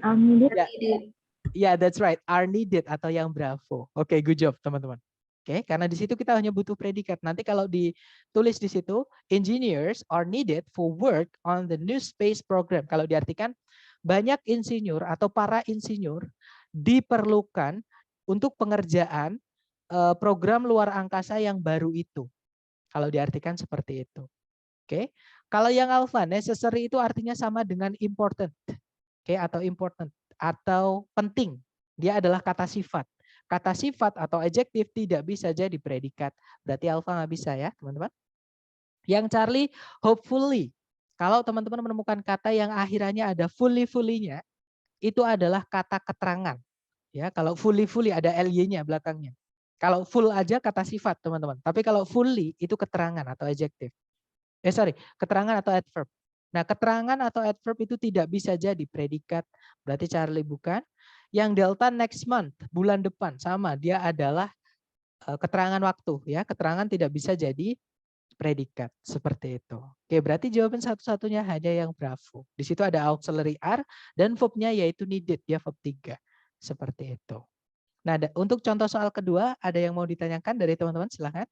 Are needed. Ya, that's right. Are needed atau yang bravo. Oke, good job teman-teman. Oke, karena di situ kita hanya butuh predikat. Nanti kalau ditulis di situ, engineers are needed for work on the new space program. Kalau diartikan, banyak insinyur atau para insinyur diperlukan untuk pengerjaan program luar angkasa yang baru itu. Kalau diartikan seperti itu. Oke, kalau yang alpha, necessary itu artinya sama dengan important. Oke, atau important atau penting. Dia adalah kata sifat. Kata sifat atau adjektif tidak bisa jadi predikat. Berarti alpha nggak bisa ya, teman-teman. Yang Charlie, hopefully. Kalau teman-teman menemukan kata yang akhirannya ada fully-nya, itu adalah kata keterangan. Ya, kalau fully ada ly-nya belakangnya. Kalau full aja kata sifat, teman-teman. Tapi kalau fully itu keterangan atau adjektif. Keterangan atau adverb. Nah, keterangan atau adverb itu tidak bisa jadi predikat. Berarti Charlie bukan. Yang delta next month, bulan depan, sama. Dia adalah keterangan waktu. Ya, keterangan tidak bisa jadi predikat. Seperti itu. Oke, berarti jawaban satu-satunya hanya yang bravo. Di situ ada auxiliary are dan verb-nya yaitu needed. Ya, verb 3. Seperti itu. Nah, untuk contoh soal kedua, ada yang mau ditanyakan dari teman-teman? Silahkan.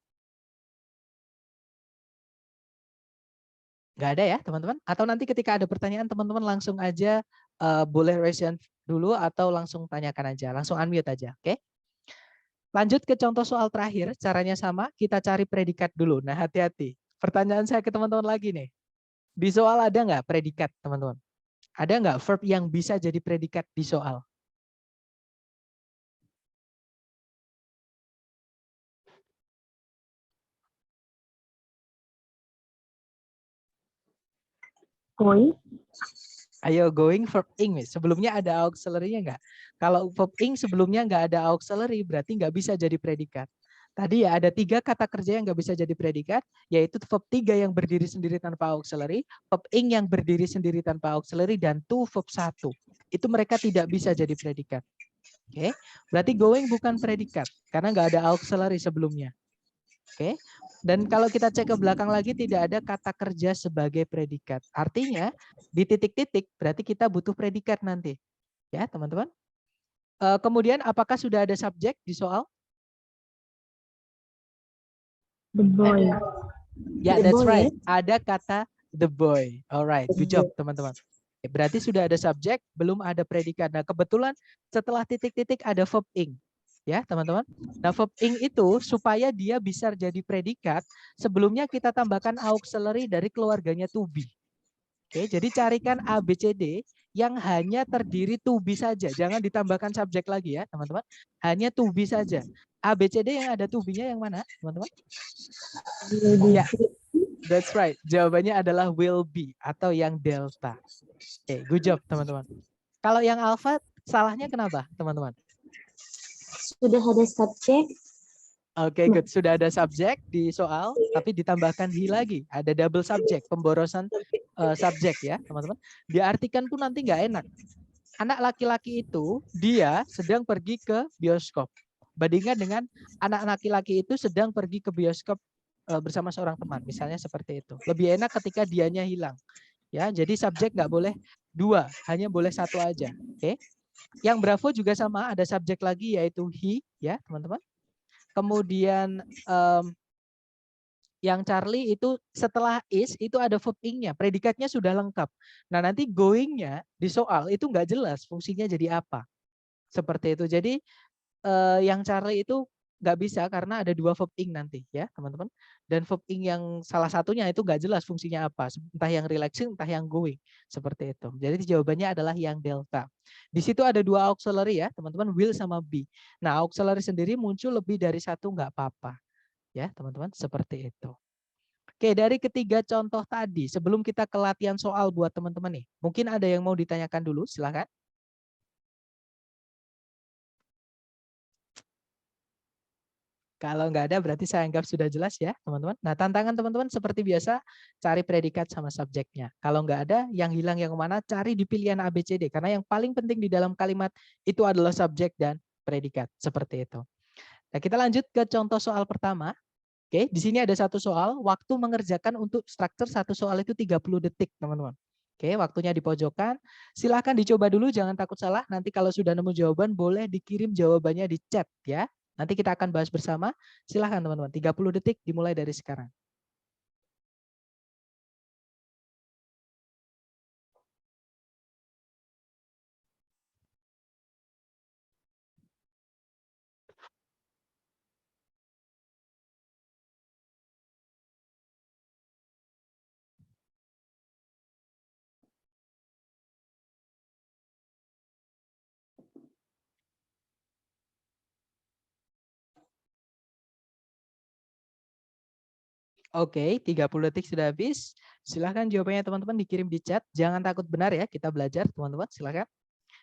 Nggak ada ya teman-teman? Atau nanti ketika ada pertanyaan teman-teman langsung aja boleh raise hand dulu atau langsung tanyakan aja. Langsung unmute aja. Oke? Lanjut ke contoh soal terakhir. Caranya sama. Kita cari predikat dulu. Nah hati-hati. Pertanyaan saya ke teman-teman lagi nih. Di soal ada nggak predikat teman-teman? Ada nggak verb yang bisa jadi predikat di soal? Going. Ayo, going verb ing. Sebelumnya ada auxiliary-nya nggak? Kalau verb ing sebelumnya nggak ada auxiliary, berarti nggak bisa jadi predikat. Tadi ya ada 3 kata kerja yang nggak bisa jadi predikat, yaitu verb 3 yang berdiri sendiri tanpa auxiliary, verb ing yang berdiri sendiri tanpa auxiliary, dan to verb 1. Itu mereka tidak bisa jadi predikat. Oke, berarti going bukan predikat, karena nggak ada auxiliary sebelumnya. Oke, dan kalau kita cek ke belakang lagi tidak ada kata kerja sebagai predikat. Artinya di titik-titik berarti kita butuh predikat nanti. Ya teman-teman. Kemudian apakah sudah ada subjek di soal? The boy. Ya, The that's boy, right. Ada kata the boy. Alright, good job teman-teman. Berarti sudah ada subjek, belum ada predikat. Nah kebetulan setelah titik-titik ada verb ing. Ya teman-teman. Nah verb ing itu supaya dia bisa jadi predikat, sebelumnya kita tambahkan auxiliary dari keluarganya to be. Oke, jadi carikan ABCD yang hanya terdiri to be saja. Jangan ditambahkan subjek lagi ya teman-teman. Hanya to be saja. ABCD yang ada to be-nya yang mana teman-teman? Ya, that's right. Jawabannya adalah will be atau yang delta. Oke, good job teman-teman. Kalau yang alpha salahnya kenapa teman-teman? Sudah ada subjek. Oke, good. Sudah ada subjek di soal, tapi ditambahkan he lagi. Ada double subjek, pemborosan subjek ya, teman-teman. Diartikan pun nanti nggak enak. Anak laki-laki itu dia sedang pergi ke bioskop. Bandingkan dengan anak laki-laki itu sedang pergi ke bioskop bersama seorang teman, misalnya seperti itu. Lebih enak ketika dianya hilang. Ya, jadi subjek nggak boleh 2, hanya boleh 1 aja. Oke. Yang bravo juga sama, ada subjek lagi yaitu he, ya teman-teman. Kemudian yang Charlie itu setelah is itu ada verb ing-nya, predikatnya sudah lengkap. Nah nanti going-nya di soal itu nggak jelas fungsinya jadi apa. Seperti itu. Jadi yang Charlie itu nggak bisa karena ada 2 verb ing nanti ya teman-teman. Dan verb ing yang salah satunya itu nggak jelas fungsinya apa. Entah yang relaxing, entah yang going. Seperti itu. Jadi jawabannya adalah yang delta. Di situ ada 2 auxiliary ya teman-teman, will sama be. Nah auxiliary sendiri muncul lebih dari 1 nggak apa-apa. Ya teman-teman, seperti itu. Oke, dari ketiga contoh tadi, sebelum kita ke latihan soal buat teman-teman nih. Mungkin ada yang mau ditanyakan dulu, silakan. Kalau nggak ada berarti saya anggap sudah jelas ya teman-teman. Nah tantangan teman-teman seperti biasa cari predikat sama subjeknya. Kalau nggak ada yang hilang yang mana cari di pilihan ABCD. Karena yang paling penting di dalam kalimat itu adalah subjek dan predikat. Seperti itu. Nah kita lanjut ke contoh soal pertama. Oke, di sini ada satu soal. Waktu mengerjakan untuk struktur satu soal itu 30 detik teman-teman. Oke, waktunya di pojokan. Silahkan dicoba dulu, jangan takut salah. Nanti kalau sudah nemu jawaban boleh dikirim jawabannya di chat ya. Nanti kita akan bahas bersama. Silahkan teman-teman, 30 detik dimulai dari sekarang. Oke, 30 detik sudah habis. Silahkan jawabannya teman-teman dikirim di chat. Jangan takut benar ya, kita belajar teman-teman, silahkan.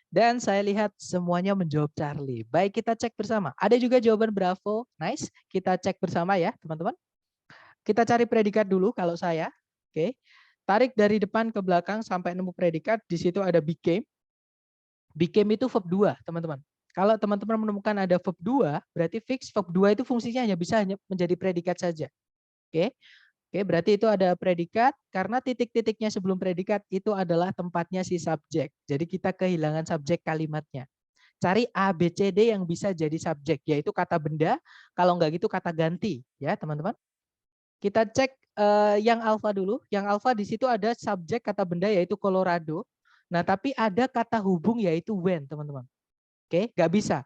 Dan saya lihat semuanya menjawab Charlie. Baik, kita cek bersama. Ada juga jawaban Bravo, nice. Kita cek bersama ya teman-teman. Kita cari predikat dulu kalau saya. Oke, tarik dari depan ke belakang sampai nemu predikat. Di situ ada became. Became itu verb 2 teman-teman. Kalau teman-teman menemukan ada verb 2, berarti fix verb 2 itu fungsinya hanya menjadi predikat saja. Oke. Oke, berarti itu ada predikat karena titik-titiknya sebelum predikat itu adalah tempatnya si subjek. Jadi kita kehilangan subjek kalimatnya. Cari A, B, C, D yang bisa jadi subjek, yaitu kata benda, kalau enggak gitu kata ganti, ya teman-teman. Kita cek yang alfa dulu. Yang alfa di situ ada subjek kata benda yaitu Colorado. Nah, tapi ada kata hubung yaitu when, teman-teman. Oke, nggak bisa.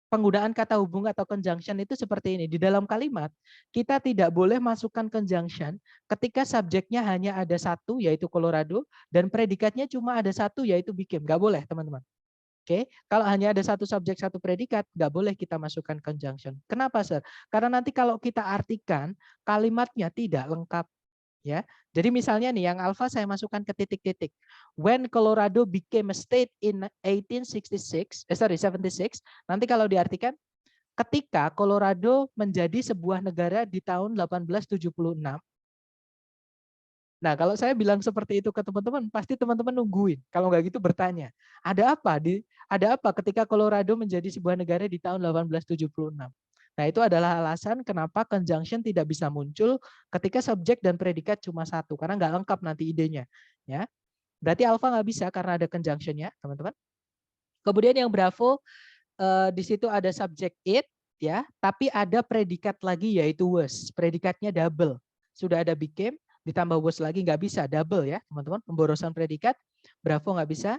Penggunaan kata hubung atau conjunction itu seperti ini. Di dalam kalimat, kita tidak boleh masukkan conjunction ketika subjeknya hanya ada satu, yaitu Colorado, dan predikatnya cuma ada satu, yaitu became. Nggak boleh, teman-teman. Oke, kalau hanya ada satu subjek, satu predikat, nggak boleh kita masukkan conjunction. Kenapa, Sir? Karena nanti kalau kita artikan, kalimatnya tidak lengkap. Ya, jadi misalnya nih yang alfa saya masukkan ke titik-titik. When Colorado became a state in 76, nanti kalau diartikan ketika Colorado menjadi sebuah negara di tahun 1876. Nah, kalau saya bilang seperti itu ke teman-teman, pasti teman-teman nungguin. Kalau nggak gitu bertanya, ada apa ketika Colorado menjadi sebuah negara di tahun 1876? Nah, itu adalah alasan kenapa conjunction tidak bisa muncul ketika subjek dan predikat cuma satu, karena nggak lengkap nanti idenya. Ya, berarti alpha nggak bisa karena ada conjunction-nya, teman-teman. Kemudian yang bravo, di situ ada subjek it, ya, tapi ada predikat lagi yaitu was. Predikatnya double. Sudah ada became, ditambah was lagi nggak bisa double ya, teman-teman. Pemborosan predikat, bravo nggak bisa.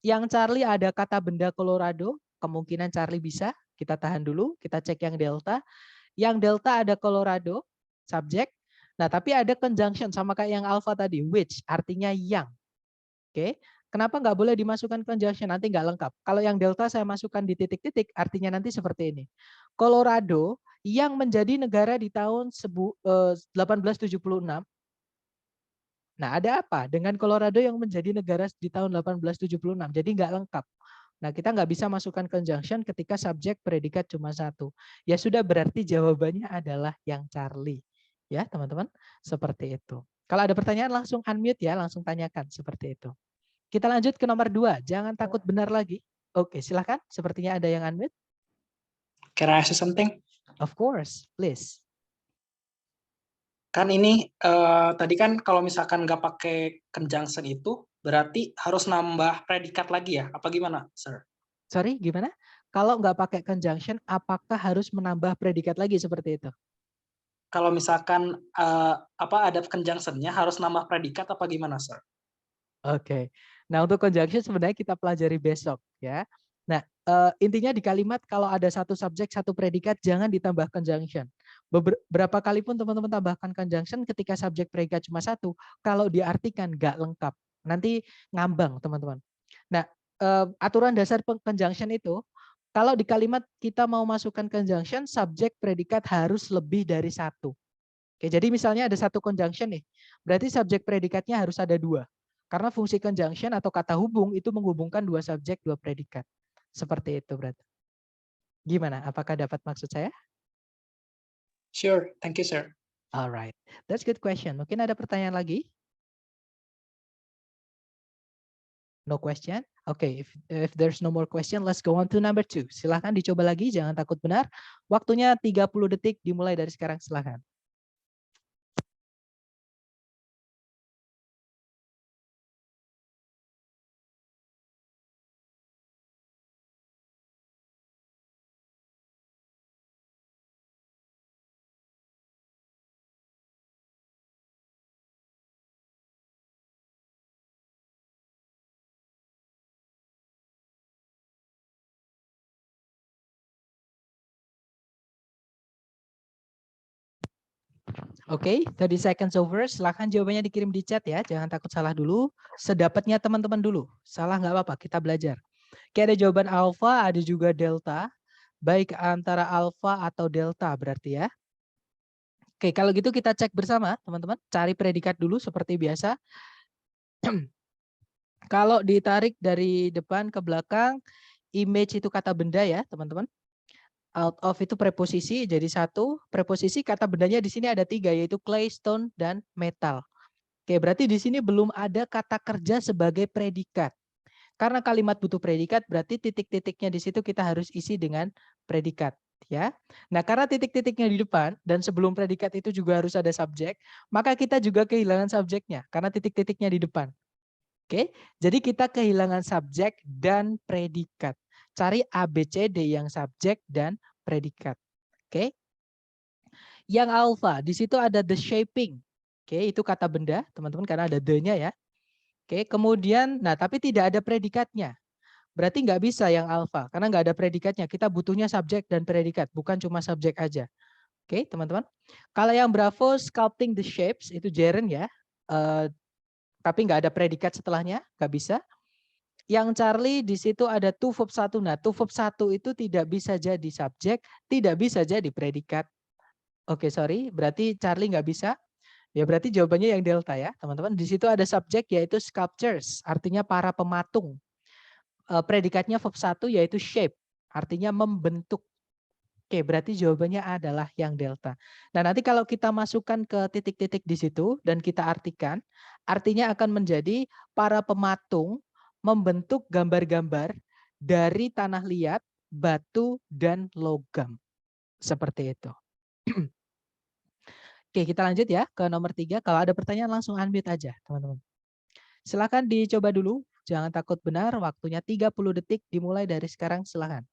Yang Charlie ada kata benda Colorado, kemungkinan Charlie bisa. Kita tahan dulu, kita cek yang delta. Yang delta ada Colorado, subjek. Nah, tapi ada conjunction sama kayak yang alpha tadi, which artinya yang. Oke, kenapa nggak boleh dimasukkan conjunction? Nanti nggak lengkap. Kalau yang delta saya masukkan di titik-titik, artinya nanti seperti ini. Colorado yang menjadi negara di tahun 1876. Nah, ada apa dengan Colorado yang menjadi negara di tahun 1876? Jadi nggak lengkap. Nah, kita nggak bisa masukkan conjunction ketika subjek predikat cuma satu. Ya sudah, berarti jawabannya adalah yang Charlie. Ya, teman-teman. Seperti itu. Kalau ada pertanyaan langsung unmute ya, langsung tanyakan. Seperti itu. Kita lanjut ke nomor 2. Jangan takut benar lagi. Oke, silakan. Sepertinya ada yang unmute. Can I say something? Of course, please. Kan ini tadi kan kalau misalkan nggak pakai conjunction itu berarti harus nambah predikat lagi ya? Apa gimana, Sir? Sorry, gimana? Kalau nggak pakai conjunction, apakah harus menambah predikat lagi seperti itu? Kalau misalkan ada conjunction-nya harus nambah predikat apa gimana, Sir? Oke. Nah, untuk conjunction sebenarnya kita pelajari besok ya. Nah, intinya di kalimat kalau ada satu subjek, satu predikat, jangan ditambah conjunction. Berapa kali pun teman-teman tambahkan conjunction ketika subjek predikat cuma satu, kalau diartikan nggak lengkap. Nanti ngambang, teman-teman. Nah, aturan dasar conjunction itu, kalau di kalimat kita mau masukkan conjunction, subjek predikat harus lebih dari satu. Oke, jadi misalnya ada satu conjunction nih, berarti subjek predikatnya harus ada dua. Karena fungsi conjunction atau kata hubung itu menghubungkan dua subjek, dua predikat. Seperti itu berarti. Gimana? Apakah dapat maksud saya? Sure, thank you, sir. Alright, that's good question. Mungkin ada pertanyaan lagi? No question? Okay, if there's no more question, let's go on to number 2. Silahkan dicoba lagi, jangan takut benar. Waktunya 30 detik dimulai dari sekarang, silahkan. Oke, 30 seconds over. Silahkan jawabannya dikirim di chat ya. Jangan takut salah dulu. Sedapatnya teman-teman dulu. Salah nggak apa-apa, kita belajar. Oke, ada jawaban alfa, ada juga delta. Baik antara alfa atau delta berarti ya. Oke, kalau gitu kita cek bersama teman-teman. Cari predikat dulu seperti biasa. Kalau ditarik dari depan ke belakang, image itu kata benda ya teman-teman. Out of itu preposisi jadi satu, preposisi kata bendanya di sini ada 3 yaitu clay, stone, dan metal. Oke, berarti di sini belum ada kata kerja sebagai predikat. Karena kalimat butuh predikat berarti titik-titiknya di situ kita harus isi dengan predikat ya. Nah, karena titik-titiknya di depan dan sebelum predikat itu juga harus ada subjek, maka kita juga kehilangan subjeknya karena titik-titiknya di depan. Oke, jadi kita kehilangan subjek dan predikat. Cari ABCD yang subjek dan predikat. Oke. Yang alpha, di situ ada the shaping. Oke, itu kata benda, teman-teman, karena ada the-nya ya. Oke, kemudian, nah tapi tidak ada predikatnya. Berarti nggak bisa yang alpha, karena nggak ada predikatnya. Kita butuhnya subjek dan predikat, bukan cuma subjek aja. Oke, teman-teman. Kalau yang bravo, sculpting the shapes, itu gerund ya. Tapi nggak ada predikat setelahnya, nggak bisa. Yang Charlie di situ ada to verb 1. Nah, to verb 1 itu tidak bisa jadi subjek, tidak bisa jadi predikat. Oke, sorry, berarti Charlie nggak bisa. Ya berarti jawabannya yang delta ya, teman-teman. Di situ ada subjek yaitu sculptures, artinya para pematung. Predikatnya verb 1 yaitu shape, artinya membentuk. Oke, berarti jawabannya adalah yang delta. Nah, nanti kalau kita masukkan ke titik-titik di situ dan kita artikan, artinya akan menjadi para pematung membentuk gambar-gambar dari tanah liat, batu, dan logam. Seperti itu. Oke, kita lanjut ya ke nomor 3. Kalau ada pertanyaan langsung unmute aja, teman-teman. Silakan dicoba dulu. Jangan takut benar. Waktunya 30 detik dimulai dari sekarang. Silakan.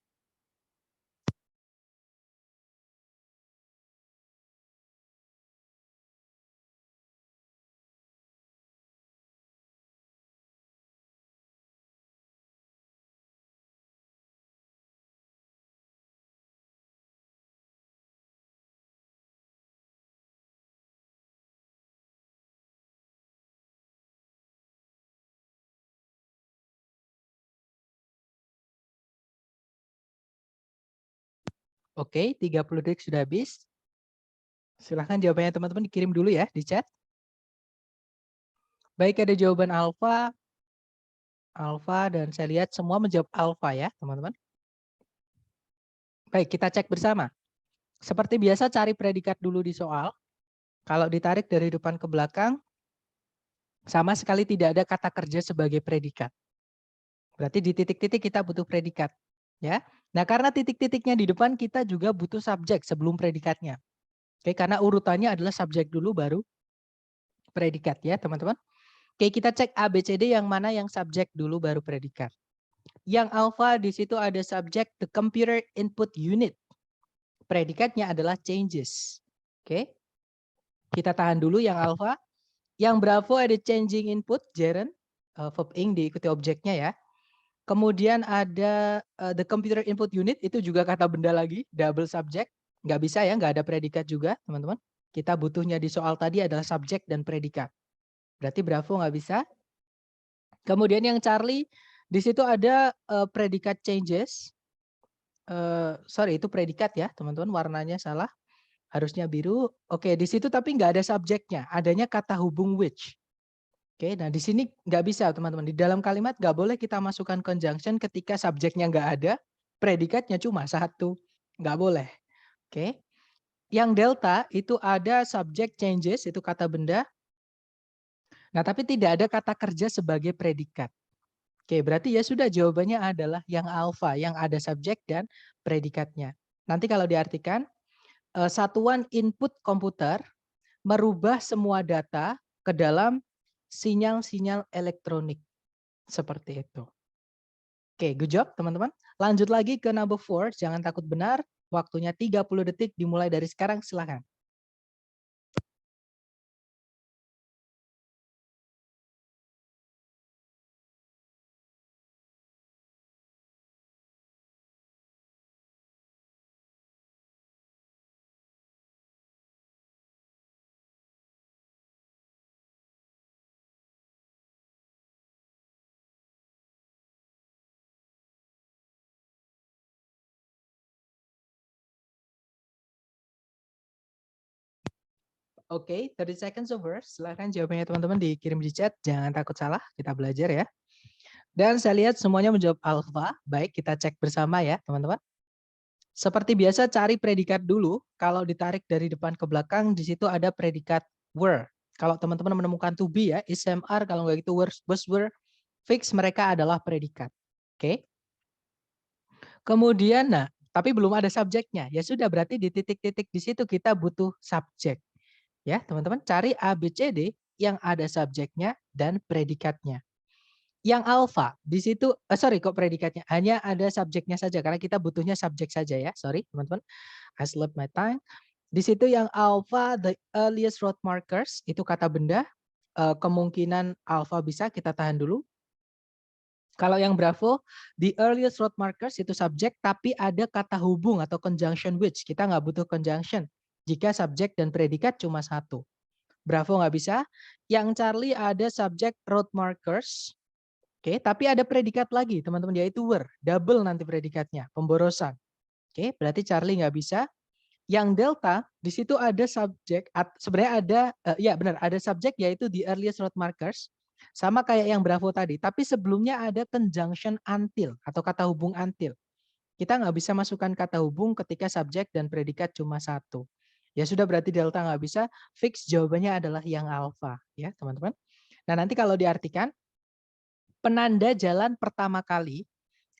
Oke, 30 detik sudah habis. Silahkan jawabannya teman-teman dikirim dulu ya di chat. Baik, ada jawaban alfa, dan saya lihat semua menjawab alfa ya teman-teman. Baik, kita cek bersama. Seperti biasa cari predikat dulu di soal. Kalau ditarik dari depan ke belakang, sama sekali tidak ada kata kerja sebagai predikat. Berarti di titik-titik kita butuh predikat. Ya. Nah, karena titik-titiknya di depan kita juga butuh subjek sebelum predikatnya. Oke, karena urutannya adalah subjek dulu baru predikat ya, teman-teman. Oke, kita cek ABCD yang mana yang subjek dulu baru predikat. Yang alpha di situ ada subjek the computer input unit. Predikatnya adalah changes. Oke. Kita tahan dulu yang alpha. Yang bravo ada changing input, gerund, verb ing diikuti objeknya ya. Kemudian ada the computer input unit, itu juga kata benda lagi, double subject. Nggak bisa ya, nggak ada predikat juga, teman-teman. Kita butuhnya di soal tadi adalah subjek dan predikat. Berarti Bravo nggak bisa. Kemudian yang Charlie, di situ ada predikat changes. Sorry, itu predikat ya, teman-teman. Warnanya salah. Harusnya biru. Oke, di situ tapi nggak ada subjeknya. Adanya kata hubung which. Oke, nah di sini nggak bisa teman-teman. Di dalam kalimat nggak boleh kita masukkan conjunction ketika subjeknya nggak ada, predikatnya cuma satu. Nggak boleh. Oke. Yang delta itu ada subject changes, itu kata benda. Nah tapi tidak ada kata kerja sebagai predikat. Oke, berarti ya sudah jawabannya adalah yang alfa, yang ada subjek dan predikatnya. Nanti kalau diartikan, satuan input komputer merubah semua data ke dalam sinyal-sinyal elektronik. Seperti itu. Oke, good job teman-teman. Lanjut lagi ke number 4, jangan takut benar. Waktunya 30 detik dimulai dari sekarang, silakan. Oke, 30 seconds over. Silahkan jawabannya teman-teman dikirim di chat. Jangan takut salah, kita belajar ya. Dan saya lihat semuanya menjawab alfa. Baik, kita cek bersama ya teman-teman. Seperti biasa cari predikat dulu. Kalau ditarik dari depan ke belakang, di situ ada predikat were. Kalau teman-teman menemukan to be ya, is, am, are, kalau nggak gitu was, were, fix mereka adalah predikat. Oke. Kemudian, nah, tapi belum ada subjeknya. Ya sudah, berarti di titik-titik di situ kita butuh subjek. Ya, teman-teman cari ABCD yang ada subjeknya dan predikatnya. Yang alfa di situ, sorry kok predikatnya, hanya ada subjeknya saja karena kita butuhnya subjek saja ya. Sorry teman-teman, I slept my time. Di situ yang alfa, the earliest road markers, itu kata benda. Kemungkinan alfa bisa, kita tahan dulu. Kalau yang Bravo, the earliest road markers itu subjek, tapi ada kata hubung atau conjunction which. Kita nggak butuh conjunction jika subjek dan predikat cuma satu. Bravo nggak bisa. Yang Charlie ada subjek road markers. Oke, tapi ada predikat lagi, teman-teman, yaitu were. Double nanti predikatnya, pemborosan. Oke, berarti Charlie nggak bisa. Yang Delta, di situ ada subjek, sebenarnya ada, ya benar, ada subjek yaitu the earliest road markers. Sama kayak yang Bravo tadi, tapi sebelumnya ada conjunction until atau kata hubung until. Kita nggak bisa masukkan kata hubung ketika subjek dan predikat cuma satu. Ya sudah, berarti delta nggak bisa, fix jawabannya adalah yang alfa. Ya teman-teman. Nah nanti kalau diartikan, penanda jalan pertama kali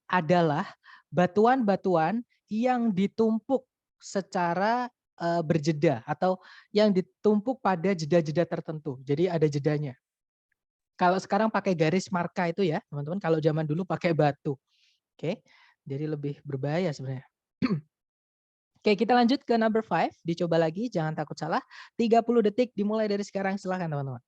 adalah batuan-batuan yang ditumpuk secara berjeda atau yang ditumpuk pada jeda-jeda tertentu. Jadi ada jedanya. Kalau sekarang pakai garis marka itu ya, teman-teman. Kalau zaman dulu pakai batu. Oke, jadi lebih berbahaya sebenarnya. Oke, kita lanjut ke number 5. Dicoba lagi, jangan takut salah. 30 detik dimulai dari sekarang. Silakan teman-teman.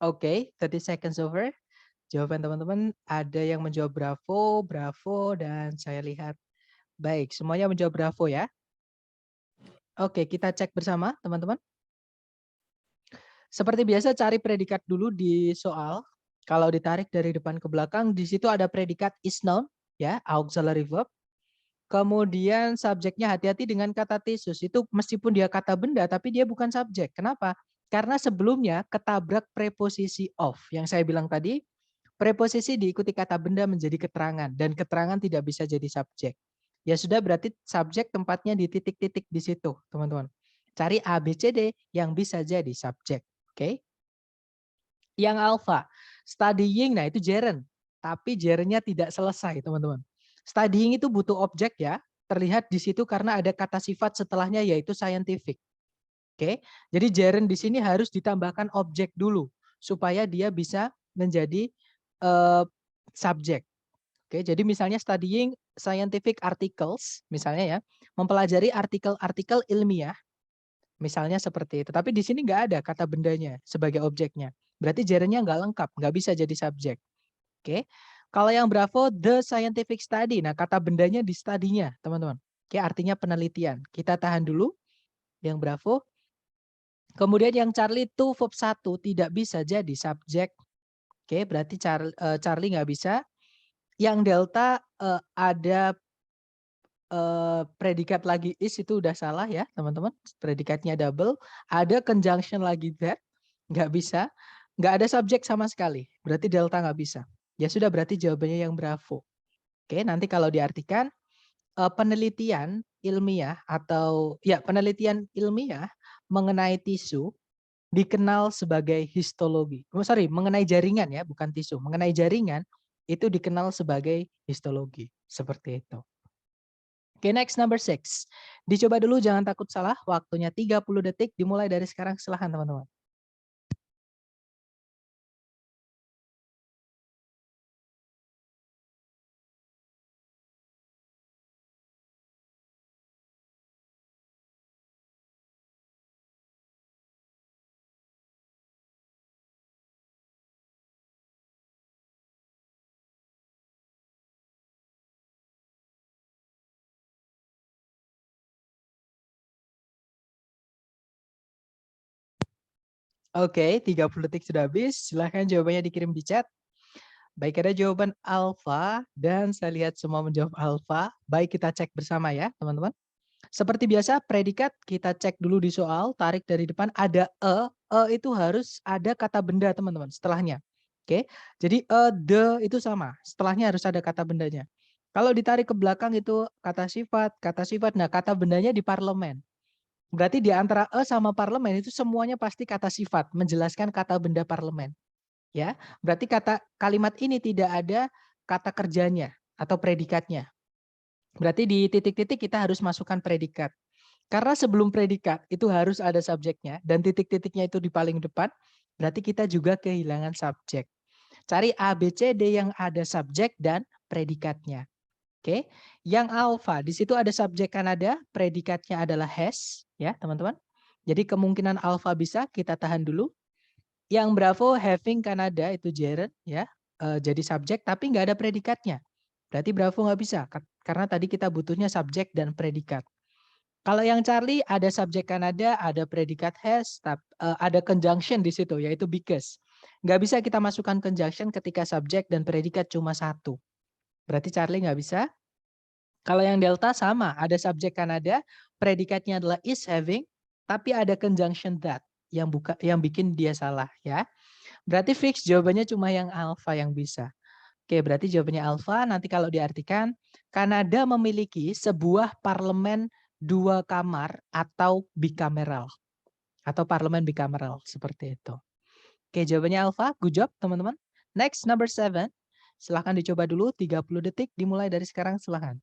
Oke, 30 seconds over. Jawaban teman-teman ada yang menjawab Bravo, Bravo, dan saya lihat baik, semuanya menjawab Bravo ya. Oke, kita cek bersama teman-teman. Seperti biasa cari predikat dulu di soal. Kalau ditarik dari depan ke belakang, di situ ada predikat is noun, ya, auxiliary verb. Kemudian subjeknya hati-hati dengan kata thesis. Itu meskipun dia kata benda, tapi dia bukan subjek. Kenapa? Karena sebelumnya ketabrak preposisi of. Yang saya bilang tadi, preposisi diikuti kata benda menjadi keterangan. Dan keterangan tidak bisa jadi subjek. Ya sudah, berarti subjek tempatnya di titik-titik di situ, teman-teman. Cari ABCD yang bisa jadi subjek. Oke. Yang alpha, studying, nah itu gerund. tapi gerundnya tidak selesai, teman-teman. Studying itu butuh objek ya, terlihat di situ karena ada kata sifat setelahnya yaitu scientific. Oke, jadi gerund di sini harus ditambahkan objek dulu supaya dia bisa menjadi subjek. Oke, jadi misalnya studying scientific articles, misalnya ya, mempelajari artikel-artikel ilmiah, misalnya seperti itu. Tapi di sini nggak ada kata bendanya sebagai objeknya. Berarti gerundnya nggak lengkap, nggak bisa jadi subjek. Oke, kalau yang Bravo, the scientific study. Nah, kata bendanya di study-nya, teman-teman. Oke, artinya penelitian. Kita tahan dulu yang Bravo. Kemudian yang Charlie itu verb 1 tidak bisa jadi subjek. Oke, berarti Charlie nggak bisa. Yang Delta ada predikat lagi is itu udah salah ya teman-teman. Predikatnya double. Ada conjunction lagi that. Nggak bisa. Nggak ada subjek sama sekali. Berarti Delta nggak bisa. Ya sudah berarti jawabannya yang Bravo. Oke, nanti kalau diartikan penelitian ilmiah atau ya penelitian ilmiah mengenai tisu dikenal sebagai histologi. Oh, sorry, mengenai jaringan ya, bukan tisu. Mengenai jaringan itu dikenal sebagai histologi. Seperti itu. Oke, next number 6. Dicoba dulu, jangan takut salah. Waktunya 30 detik, dimulai dari sekarang. Silahkan teman-teman. Oke, 30 detik sudah habis. Silahkan jawabannya dikirim di chat. Baik, ada jawaban alfa dan saya lihat semua menjawab alfa. Baik, kita cek bersama ya, teman-teman. Seperti biasa, predikat kita cek dulu di soal, tarik dari depan ada itu harus ada kata benda, teman-teman, setelahnya. Oke. Jadi the itu sama, setelahnya harus ada kata bendanya. Kalau ditarik ke belakang itu kata sifat. Nah, kata bendanya di parlemen. Berarti di antara sama parlemen itu semuanya pasti kata sifat, menjelaskan kata benda parlemen. Ya, berarti kalimat ini tidak ada kata kerjanya atau predikatnya. Berarti di titik-titik kita harus masukkan predikat. Karena sebelum predikat itu harus ada subjeknya dan titik-titiknya itu di paling depan, berarti kita juga kehilangan subjek. Cari A, B, C, D yang ada subjek dan predikatnya. Oke, yang alfa di situ ada subjek kan ada, predikatnya adalah has, ya teman-teman. Jadi kemungkinan alfa bisa, kita tahan dulu. Yang Bravo having Kanada itu gerund ya, jadi subjek tapi nggak ada predikatnya. Berarti Bravo nggak bisa karena tadi kita butuhnya subjek dan predikat. Kalau yang Charlie ada subjek Kanada, ada predikat has, ada conjunction di situ yaitu because. Nggak bisa kita masukkan conjunction ketika subjek dan predikat cuma satu. Berarti Charlie nggak bisa. Kalau yang Delta sama, ada subjek Kanada, predikatnya adalah is having, tapi ada conjunction that yang bikin dia salah ya. Berarti fix jawabannya cuma yang alfa yang bisa. Oke, berarti jawabannya alfa. Nanti kalau diartikan, Kanada memiliki sebuah parlemen 2 kamar atau bicameral. Atau parlemen bicameral, seperti itu. Oke, jawabannya alfa. Good job, teman-teman. Next, number 7. Silahkan dicoba dulu, 30 detik. Dimulai dari sekarang, silahkan.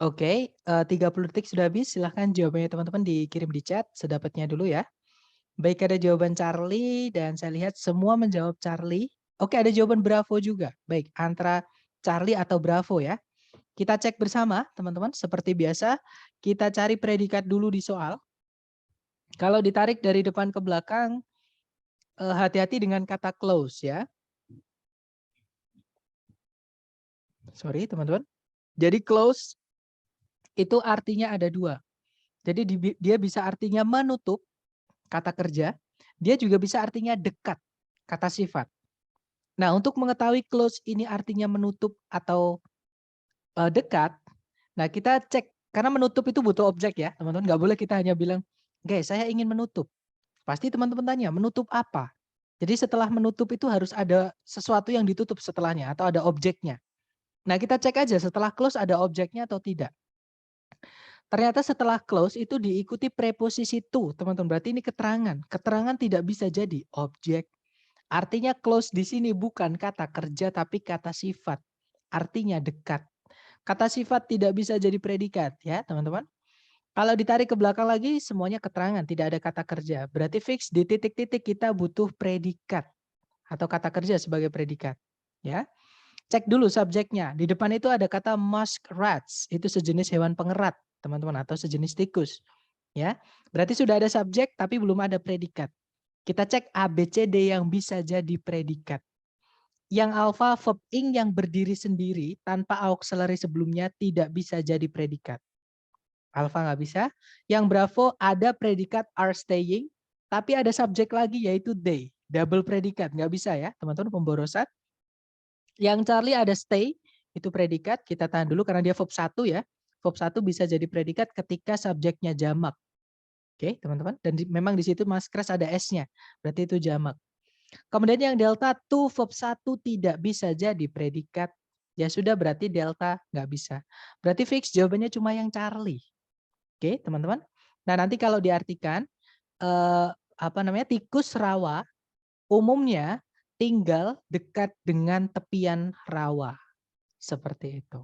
Oke, 30 detik sudah habis. Silahkan jawabannya teman-teman dikirim di chat sedapatnya dulu ya. Baik, ada jawaban Charlie dan saya lihat semua menjawab Charlie. Oke, ada jawaban Bravo juga. Baik, antara Charlie atau Bravo ya. Kita cek bersama teman-teman. Seperti biasa, kita cari predikat dulu di soal. Kalau ditarik dari depan ke belakang, hati-hati dengan kata close ya. Sorry teman-teman. Jadi close itu artinya ada 2. Jadi dia bisa artinya menutup, kata kerja. Dia juga bisa artinya dekat, kata sifat. Nah, untuk mengetahui close ini artinya menutup atau dekat, nah kita cek, karena menutup itu butuh objek ya, teman-teman. Nggak boleh kita hanya bilang, guys, saya ingin menutup. Pasti teman-teman tanya, menutup apa? Jadi setelah menutup itu harus ada sesuatu yang ditutup setelahnya atau ada objeknya. Nah, kita cek aja setelah close ada objeknya atau tidak. Ternyata setelah close itu diikuti preposisi to, teman-teman. Berarti ini keterangan. Keterangan tidak bisa jadi objek. Artinya close di sini bukan kata kerja tapi kata sifat. Artinya dekat. Kata sifat tidak bisa jadi predikat ya, teman-teman. Kalau ditarik ke belakang lagi semuanya keterangan, tidak ada kata kerja. Berarti fix di titik-titik kita butuh predikat atau kata kerja sebagai predikat, ya. Cek dulu subjeknya. Di depan itu ada kata muskrats, itu sejenis hewan pengerat, teman-teman, atau sejenis tikus. Ya, berarti sudah ada subjek tapi belum ada predikat. Kita cek A, B, C, D yang bisa jadi predikat. Yang alpha verb ing yang berdiri sendiri tanpa auxiliary sebelumnya tidak bisa jadi predikat. Alpha nggak bisa. Yang bravo ada predikat are staying, tapi ada subjek lagi yaitu they. Double predikat, nggak bisa ya teman-teman, pemborosan. Yang Charlie ada stay, itu predikat, kita tahan dulu karena dia verb 1 ya. Verb 1 bisa jadi predikat ketika subjeknya jamak. Oke, teman-teman. Dan memang di situ Mas Kres ada S-nya, berarti itu jamak. Kemudian yang delta to verb 1 tidak bisa jadi predikat. Ya sudah, berarti delta nggak bisa. Berarti fix jawabannya cuma yang Charlie. Oke, teman-teman. Nah, nanti kalau diartikan tikus rawa umumnya tinggal dekat dengan tepian rawa. Seperti itu.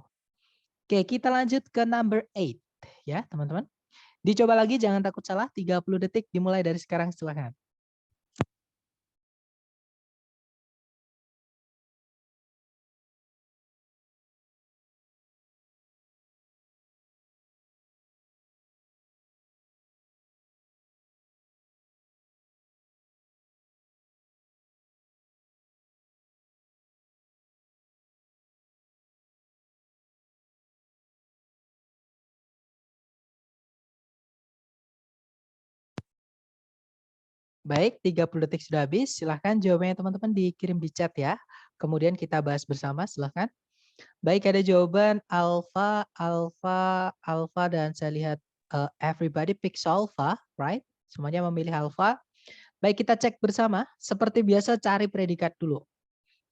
Oke, kita lanjut ke number 8 ya, teman-teman. Dicoba lagi, jangan takut salah. 30 detik dimulai dari sekarang, silakan. Baik, 30 detik sudah habis. Silahkan jawabannya teman-teman dikirim di chat ya. Kemudian kita bahas bersama, silahkan. Baik, ada jawaban alpha, alpha, alpha, dan saya lihat everybody picks alpha, right? Semuanya memilih alpha. Baik, kita cek bersama. Seperti biasa cari predikat dulu.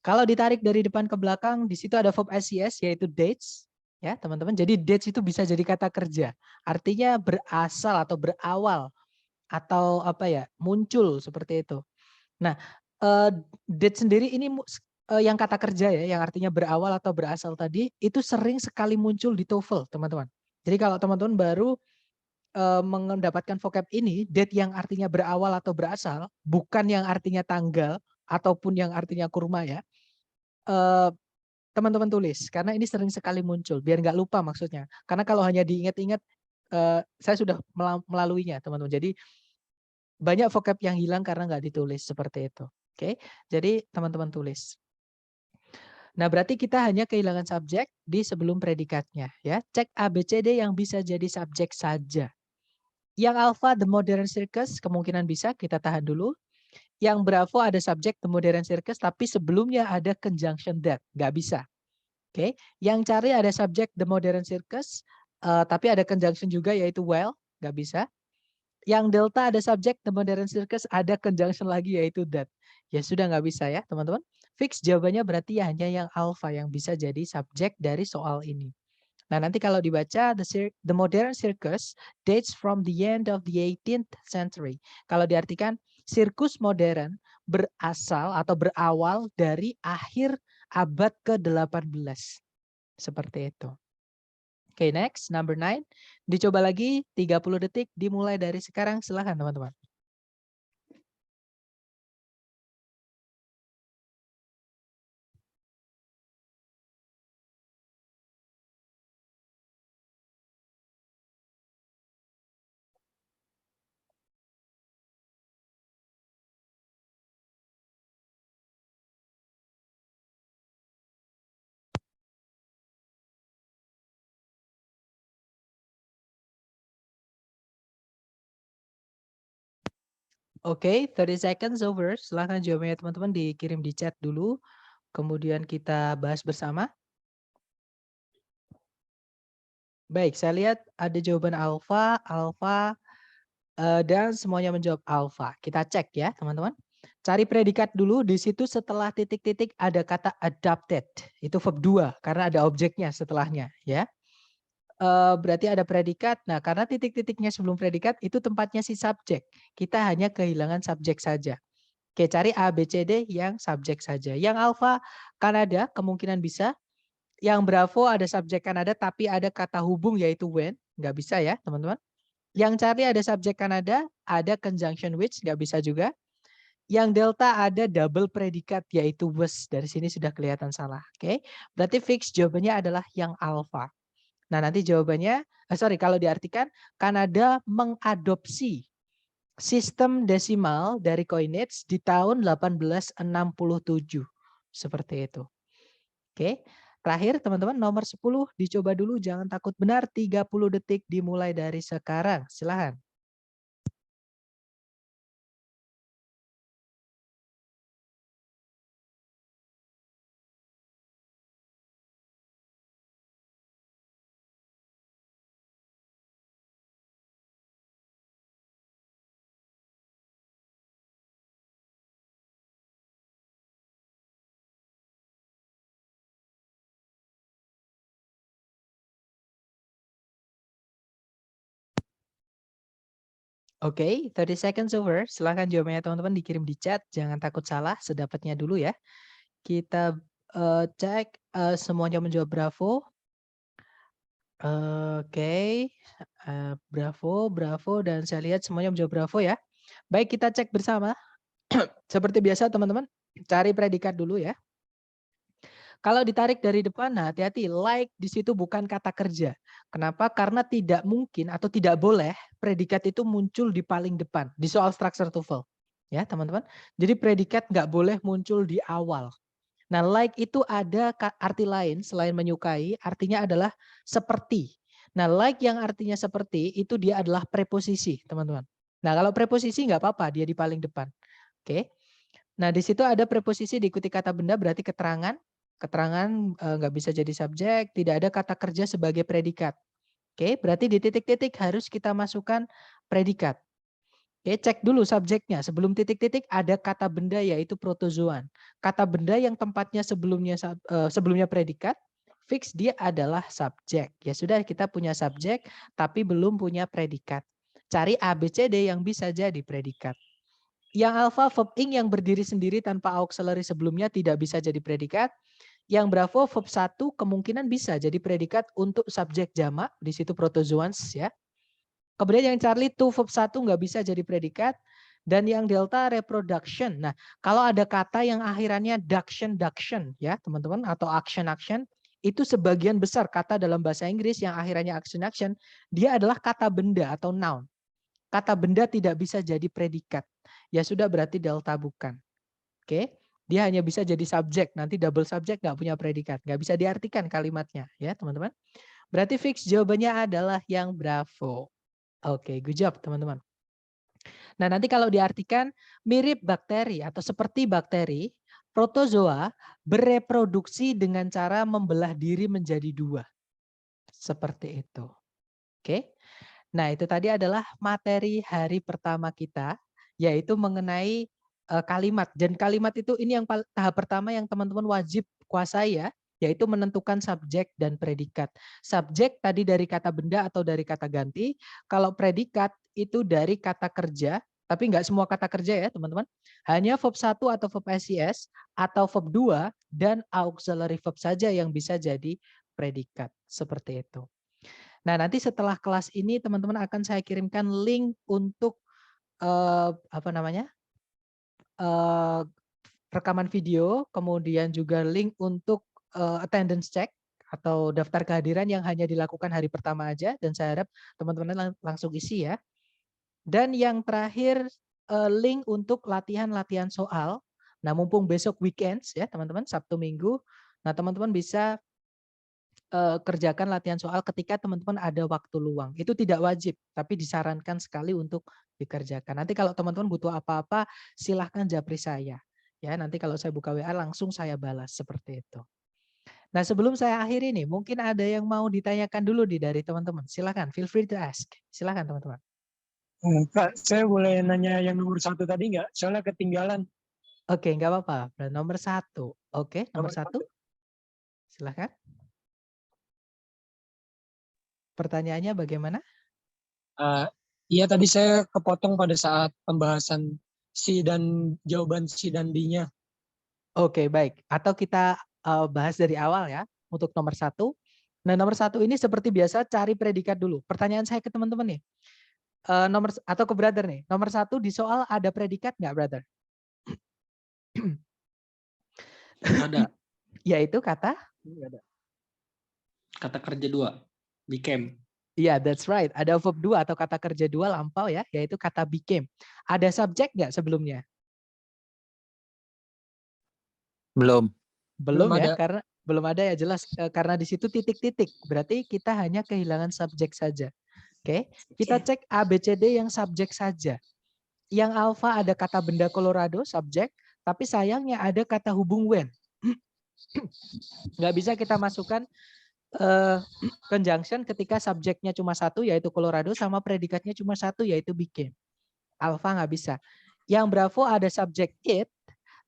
Kalau ditarik dari depan ke belakang, di situ ada verb SES yaitu dates. Ya, teman-teman. Jadi dates itu bisa jadi kata kerja. Artinya berasal atau berawal atau muncul seperti itu. Nah, date sendiri ini yang kata kerja ya, yang artinya berawal atau berasal tadi, itu sering sekali muncul di TOEFL, teman-teman. Jadi kalau teman-teman baru mendapatkan vocab ini, date yang artinya berawal atau berasal, bukan yang artinya tanggal ataupun yang artinya kurma ya, teman-teman tulis karena ini sering sekali muncul, biar nggak lupa maksudnya. Karena kalau hanya diingat-ingat, saya sudah melaluinya, teman-teman. Jadi banyak vocab yang hilang karena nggak ditulis seperti itu. Oke, jadi teman-teman tulis. Nah, berarti kita hanya kehilangan subjek di sebelum predikatnya ya. Cek A, B, C, D yang bisa jadi subjek saja. Yang alpha the modern circus kemungkinan bisa, kita tahan dulu. Yang bravo ada subjek the modern circus tapi sebelumnya ada conjunction that, nggak bisa. Oke, yang cari ada subjek the modern circus tapi ada conjunction juga yaitu well, nggak bisa. Yang delta ada subjek the modern circus, ada conjunction lagi yaitu that. Ya sudah nggak bisa ya teman-teman. Fix jawabannya berarti ya hanya yang alpha yang bisa jadi subjek dari soal ini. Nah nanti kalau dibaca the modern circus dates from the end of the 18th century. Kalau diartikan sirkus modern berasal atau berawal dari akhir abad ke-18. Seperti itu. Oke, next, number 9. Dicoba lagi, 30 detik, dimulai dari sekarang. Silahkan, teman-teman. Oke, 30 seconds over. Silahkan jawabannya teman-teman dikirim di chat dulu. kemudian kita bahas bersama. Baik, saya lihat ada jawaban alfa, dan semuanya menjawab alfa. Kita cek ya, teman-teman. Cari predikat dulu, di situ setelah titik-titik ada kata adopted. Itu verb 2, karena ada objeknya setelahnya. Ya. Berarti ada predikat. Nah, karena titik-titiknya sebelum predikat, itu tempatnya si subjek. Kita hanya kehilangan subjek saja. Oke, cari A, B, C, D yang subjek saja. Yang alfa, Kanada, kemungkinan bisa. Yang Bravo ada subjek Kanada tapi ada kata hubung yaitu when, nggak bisa ya teman-teman. Yang Charlie ada subjek Kanada, ada conjunction which, nggak bisa juga. Yang Delta ada double predikat yaitu was, dari sini sudah kelihatan salah. Oke, berarti fix jawabannya adalah yang alpha. Nah nanti jawabannya, kalau diartikan Kanada mengadopsi sistem desimal dari coinage di tahun 1867. Seperti itu. Oke. Terakhir teman-teman nomor 10 dicoba dulu, jangan takut benar, 30 detik dimulai dari sekarang. Silahkan. Oke, 30 seconds over. Silahkan jawabannya teman-teman dikirim di chat. Jangan takut salah, sedapatnya dulu ya. Kita cek semuanya menjawab bravo. Oke, bravo, dan saya lihat semuanya menjawab bravo ya. Baik, kita cek bersama. Seperti biasa teman-teman, cari predikat dulu ya. Kalau ditarik dari depan, nah hati-hati, like di situ bukan kata kerja. Kenapa? Karena tidak mungkin atau tidak boleh predikat itu muncul di paling depan di soal structure TOEFL. Ya teman-teman. Jadi predikat nggak boleh muncul di awal. Nah like itu ada arti lain selain menyukai, artinya adalah seperti. Nah like yang artinya seperti itu dia adalah preposisi teman-teman. Nah kalau preposisi nggak apa-apa, dia di paling depan. Oke. Nah di situ ada preposisi diikuti kata benda berarti keterangan. Keterangan nggak bisa jadi subjek, tidak ada kata kerja sebagai predikat. Oke, berarti di titik-titik harus kita masukkan predikat. Oke, cek dulu subjeknya. Sebelum titik-titik ada kata benda yaitu protozoan. Kata benda yang tempatnya sebelumnya predikat, fix dia adalah subjek. Ya sudah, kita punya subjek tapi belum punya predikat. Cari A, B, C, D yang bisa jadi predikat. Yang alpha verb ing yang berdiri sendiri tanpa auxiliary sebelumnya tidak bisa jadi predikat. Yang bravo verb 1 kemungkinan bisa jadi predikat untuk subjek jamak, di situ protozoans ya. Kemudian yang Charlie to verb 1 nggak bisa jadi predikat. Dan yang delta reproduction. Nah, kalau ada kata yang akhirannya duction ya teman-teman, atau action, itu sebagian besar kata dalam bahasa Inggris yang akhirannya action, dia adalah kata benda atau noun. Kata benda tidak bisa jadi predikat. Ya sudah, berarti delta bukan. Oke. Dia hanya bisa jadi subjek, nanti double subjek nggak punya predikat, nggak bisa diartikan kalimatnya, ya teman-teman. Berarti fix jawabannya adalah yang bravo. Oke, good job teman-teman. Nah nanti kalau diartikan mirip bakteri atau seperti bakteri, protozoa bereproduksi dengan cara membelah diri menjadi 2. Seperti itu. Oke. Nah itu tadi adalah materi hari pertama kita, yaitu mengenai kalimat. Dan kalimat itu ini yang tahap pertama yang teman-teman wajib kuasai ya, yaitu menentukan subjek dan predikat. Subjek tadi dari kata benda atau dari kata ganti. Kalau predikat itu dari kata kerja, tapi nggak semua kata kerja ya teman-teman. Hanya verb 1 atau verb SIS atau verb 2 dan auxiliary verb saja yang bisa jadi predikat. Seperti itu. Nah nanti setelah kelas ini teman-teman akan saya kirimkan link untuk rekaman video, kemudian juga link untuk attendance check atau daftar kehadiran yang hanya dilakukan hari pertama aja, dan saya harap teman-teman langsung isi ya. Dan yang terakhir link untuk latihan-latihan soal. Nah mumpung besok weekends ya teman-teman, Sabtu Minggu, nah teman-teman bisa kerjakan latihan soal ketika teman-teman ada waktu luang. Itu tidak wajib, tapi disarankan sekali untuk dikerjakan. Nanti kalau teman-teman butuh apa-apa, silahkan japri saya. Ya, nanti kalau saya buka WA langsung saya balas seperti itu. Nah, sebelum saya akhiri nih, mungkin ada yang mau ditanyakan dulu nih dari teman-teman. Silakan, feel free to ask. Silakan teman-teman. Kak, saya boleh nanya yang nomor 1 tadi nggak? Soalnya ketinggalan. Oke, nggak apa-apa. Nomor 1. Oke, nomor 1. Silakan. Pertanyaannya bagaimana? Iya, tadi saya kepotong pada saat pembahasan si dan jawaban si dan D-nya. Oke, baik. Atau kita bahas dari awal ya untuk nomor 1. Nah, nomor 1 ini seperti biasa cari predikat dulu. Pertanyaan saya ke teman-teman nih. Nomor atau ke brother nih. Nomor 1 di soal ada predikat nggak, brother? Ada. Yaitu kata? Ada. Kata kerja 2. Became. Iya, that's right. Ada verb 2 atau kata kerja 2 lampau ya, yaitu kata became. Ada subjek nggak sebelumnya? Belum. Belum ya, ada. karena belum ada ya jelas karena di situ titik-titik. Berarti kita hanya kehilangan subjek saja. Oke, kita cek A, B, C, D yang subjek saja. Yang alfa ada kata benda Colorado, subjek, tapi sayangnya ada kata hubung when. Nggak bisa kita masukkan conjunction ketika subjeknya cuma 1 yaitu Colorado sama predikatnya cuma 1 yaitu became. Alpha nggak bisa. Yang Bravo ada subjek it,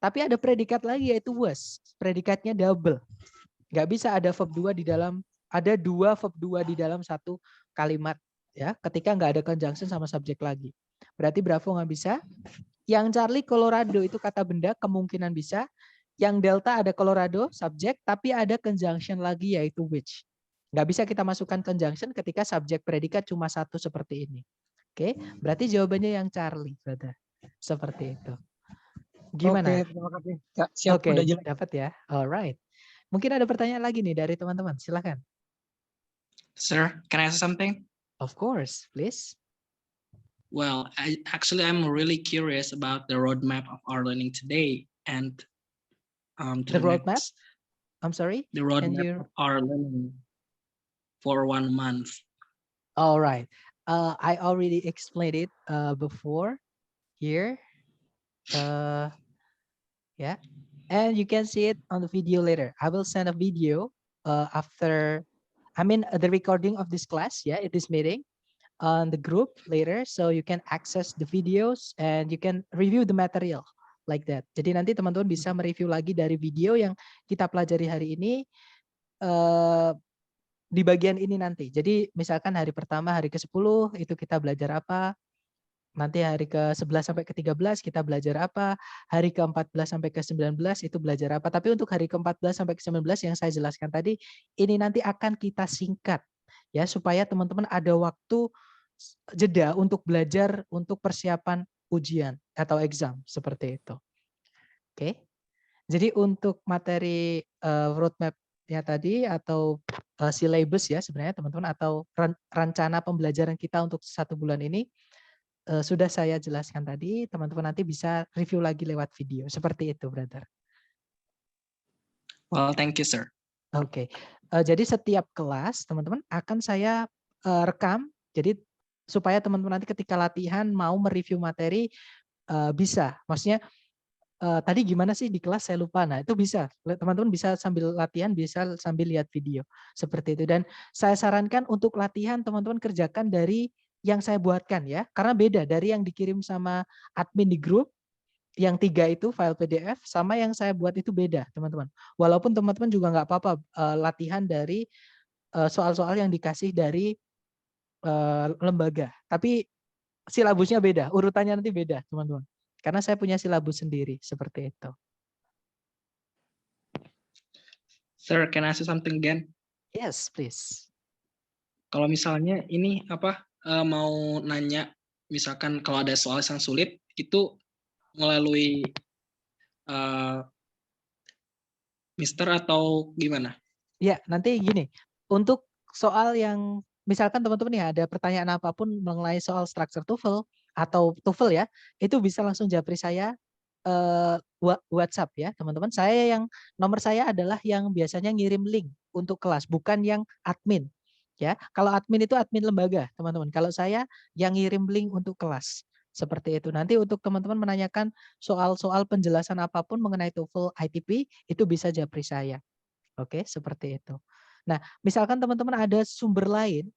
tapi ada predikat lagi yaitu was. Predikatnya double. Nggak bisa ada verb 2 di dalam, ada 2 verb 2 di dalam satu kalimat ya. Ketika nggak ada conjunction sama subjek lagi. Berarti Bravo nggak bisa. Yang Charlie Colorado itu kata benda kemungkinan bisa. Yang Delta ada Colorado subjek, tapi ada conjunction lagi yaitu which. Nggak bisa kita masukkan conjunction ketika subjek predikat cuma 1 seperti ini. Oke, berarti jawabannya yang Charlie, brother. Seperti itu. Gimana? Oke, terima kasih. Kak, siap, Oke, udah jelas. dapat ya. Alright. Mungkin ada pertanyaan lagi nih dari teman-teman. Silakan. Sir, can I ask something? Of course, please. Well, I'm really curious about the roadmap of our learning today and to The roadmap? I'm sorry? the Can roadmap you? of our learning for 1 month. All right. I already explained it before here. Yeah. And you can see it on the video later. I will send a video after, the recording of this class, yeah, this meeting on the group later. So you can access the videos and you can review the material like that. Jadi nanti teman-teman bisa mereview lagi dari video yang kita pelajari hari ini di bagian ini nanti. Jadi misalkan hari pertama, hari ke-10 itu kita belajar apa. Nanti hari ke-11 sampai ke-13 kita belajar apa, hari ke-14 sampai ke-19 itu belajar apa. Tapi untuk hari ke-14 sampai ke-19 yang saya jelaskan tadi, ini nanti akan kita singkat ya supaya teman-teman ada waktu jeda untuk belajar untuk persiapan ujian atau exam seperti itu. Oke. Jadi untuk materi roadmap-nya tadi atau syllabus ya sebenarnya teman-teman atau rencana pembelajaran kita untuk 1 bulan ini sudah saya jelaskan tadi, teman-teman nanti bisa review lagi lewat video. Seperti itu, brother. Well, thank you, sir. Oke. Jadi setiap kelas, teman-teman akan saya rekam. Jadi supaya teman-teman nanti ketika latihan mau mereview materi bisa. Maksudnya tadi gimana sih di kelas saya lupa. Nah, itu bisa. Teman-teman bisa sambil latihan, bisa sambil lihat video. Seperti itu. Dan saya sarankan untuk latihan teman-teman kerjakan dari yang saya buatkan ya, karena beda dari yang dikirim sama admin di grup, yang 3 itu file PDF, sama yang saya buat itu beda teman-teman. Walaupun teman-teman juga nggak apa-apa latihan dari soal-soal yang dikasih dari lembaga, tapi silabusnya beda, urutannya nanti beda teman-teman. Karena saya punya silabus sendiri seperti itu. Sir, can I ask you something again? Yes, please. Kalau misalnya ini mau nanya, misalkan kalau ada soal yang sulit itu melalui Mister atau gimana? Ya, nanti gini. Untuk soal yang misalkan teman-teman nih ada pertanyaan apapun mengenai soal struktur TOEFL atau TOEFL ya, itu bisa langsung japri saya WhatsApp ya, teman-teman. Saya yang nomor saya adalah yang biasanya ngirim link untuk kelas, bukan yang admin. Ya, kalau admin itu admin lembaga, teman-teman. Kalau saya yang ngirim link untuk kelas. Seperti itu. Nanti untuk teman-teman menanyakan soal-soal penjelasan apapun mengenai TOEFL ITP, itu bisa japri saya. Oke, seperti itu. Nah, misalkan teman-teman ada sumber lain,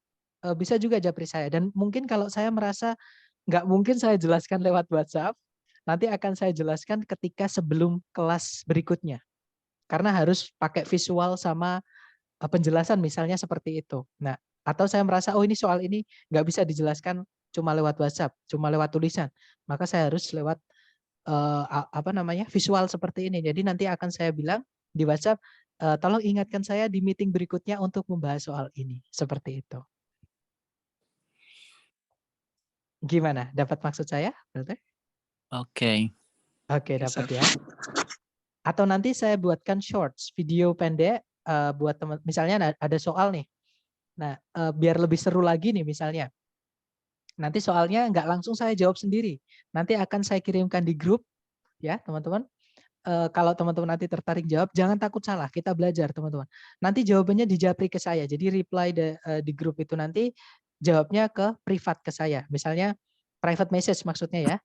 bisa juga japri saya. Dan mungkin kalau saya merasa nggak mungkin saya jelaskan lewat WhatsApp, nanti akan saya jelaskan ketika sebelum kelas berikutnya. Karena harus pakai visual sama penjelasan misalnya seperti itu. Nah, atau saya merasa, oh ini soal ini nggak bisa dijelaskan cuma lewat WhatsApp, cuma lewat tulisan. Maka saya harus lewat visual seperti ini. Jadi nanti akan saya bilang di WhatsApp, tolong ingatkan saya di meeting berikutnya untuk membahas soal ini. Seperti itu. Gimana? Dapat maksud saya? Oke. Oke, Oke, dapat Sir. ya. Atau nanti saya buatkan shorts, video pendek buat teman. Misalnya ada soal nih. Nah, biar lebih seru lagi nih misalnya. Nanti soalnya nggak langsung saya jawab sendiri. Nanti akan saya kirimkan di grup ya, teman-teman. Kalau teman-teman nanti tertarik jawab, jangan takut salah. Kita belajar, teman-teman. Nanti jawabannya dijapri ke saya. Jadi reply di grup itu nanti jawabnya ke privat ke saya. Misalnya private message maksudnya ya.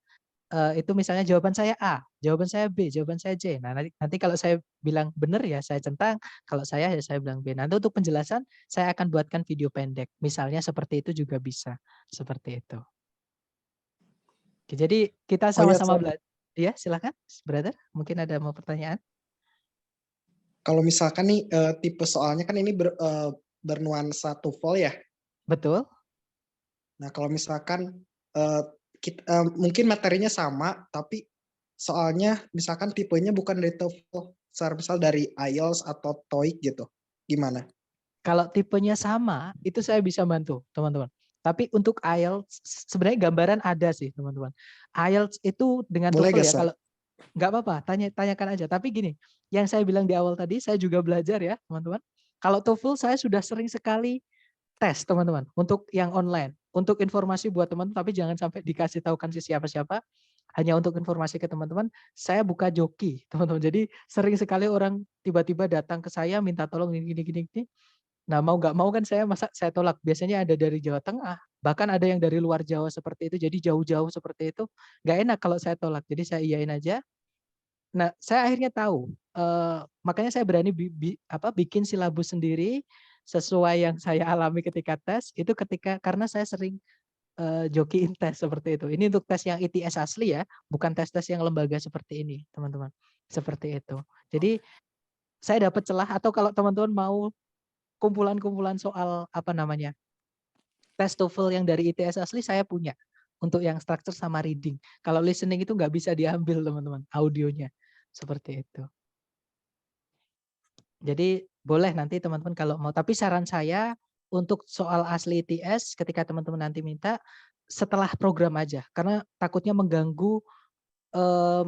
Itu misalnya jawaban saya A, jawaban saya B, jawaban saya C. Nah, nanti kalau saya bilang benar ya saya centang, kalau saya ya saya bilang B. Nanti untuk penjelasan saya akan buatkan video pendek. Misalnya seperti itu juga bisa. Seperti itu. Oke, jadi kita sama-sama belajar. Ya, silakan, brother. Mungkin ada mau pertanyaan? Kalau misalkan nih tipe soalnya kan ini bernuansa TOEFL ya. Betul. Nah, kalau misalkan mungkin materinya sama, tapi soalnya misalkan tipenya bukan dari TOEFL, misal dari IELTS atau TOEIC gitu. Gimana? Kalau tipenya sama, itu saya bisa bantu, teman-teman. Tapi untuk IELTS, sebenarnya gambaran ada sih, teman-teman. IELTS itu dengan Boleh TOEFL gak, ya, Sir? kalau nggak apa-apa, tanyakan aja. Tapi gini, yang saya bilang di awal tadi, saya juga belajar ya, teman-teman. Kalau TOEFL saya sudah sering sekali tes, teman-teman, untuk yang online. Untuk informasi buat teman-teman, tapi jangan sampai dikasih tahukan ke siapa-siapa. Hanya untuk informasi ke teman-teman, saya buka joki, teman-teman. Jadi sering sekali orang tiba-tiba datang ke saya minta tolong gini. Nah, mau nggak mau kan masa saya tolak. Biasanya ada dari Jawa Tengah, bahkan ada yang dari luar Jawa seperti itu. Jadi jauh-jauh seperti itu, nggak enak kalau saya tolak. Jadi saya iyain aja. Nah, saya akhirnya tahu. Makanya saya berani bikin silabus sendiri sesuai yang saya alami ketika tes. Itu karena saya sering jokiin tes seperti itu. Ini untuk tes yang ITS asli ya, bukan tes-tes yang lembaga seperti ini, teman-teman. Seperti itu. Jadi saya dapat celah atau kalau teman-teman mau kumpulan-kumpulan soal tes TOEFL yang dari ITS asli saya punya untuk yang structure sama reading. Kalau listening itu nggak bisa diambil teman-teman audionya seperti itu. Jadi boleh nanti teman-teman kalau mau. Tapi saran saya untuk soal asli ITS ketika teman-teman nanti minta setelah program aja karena takutnya mengganggu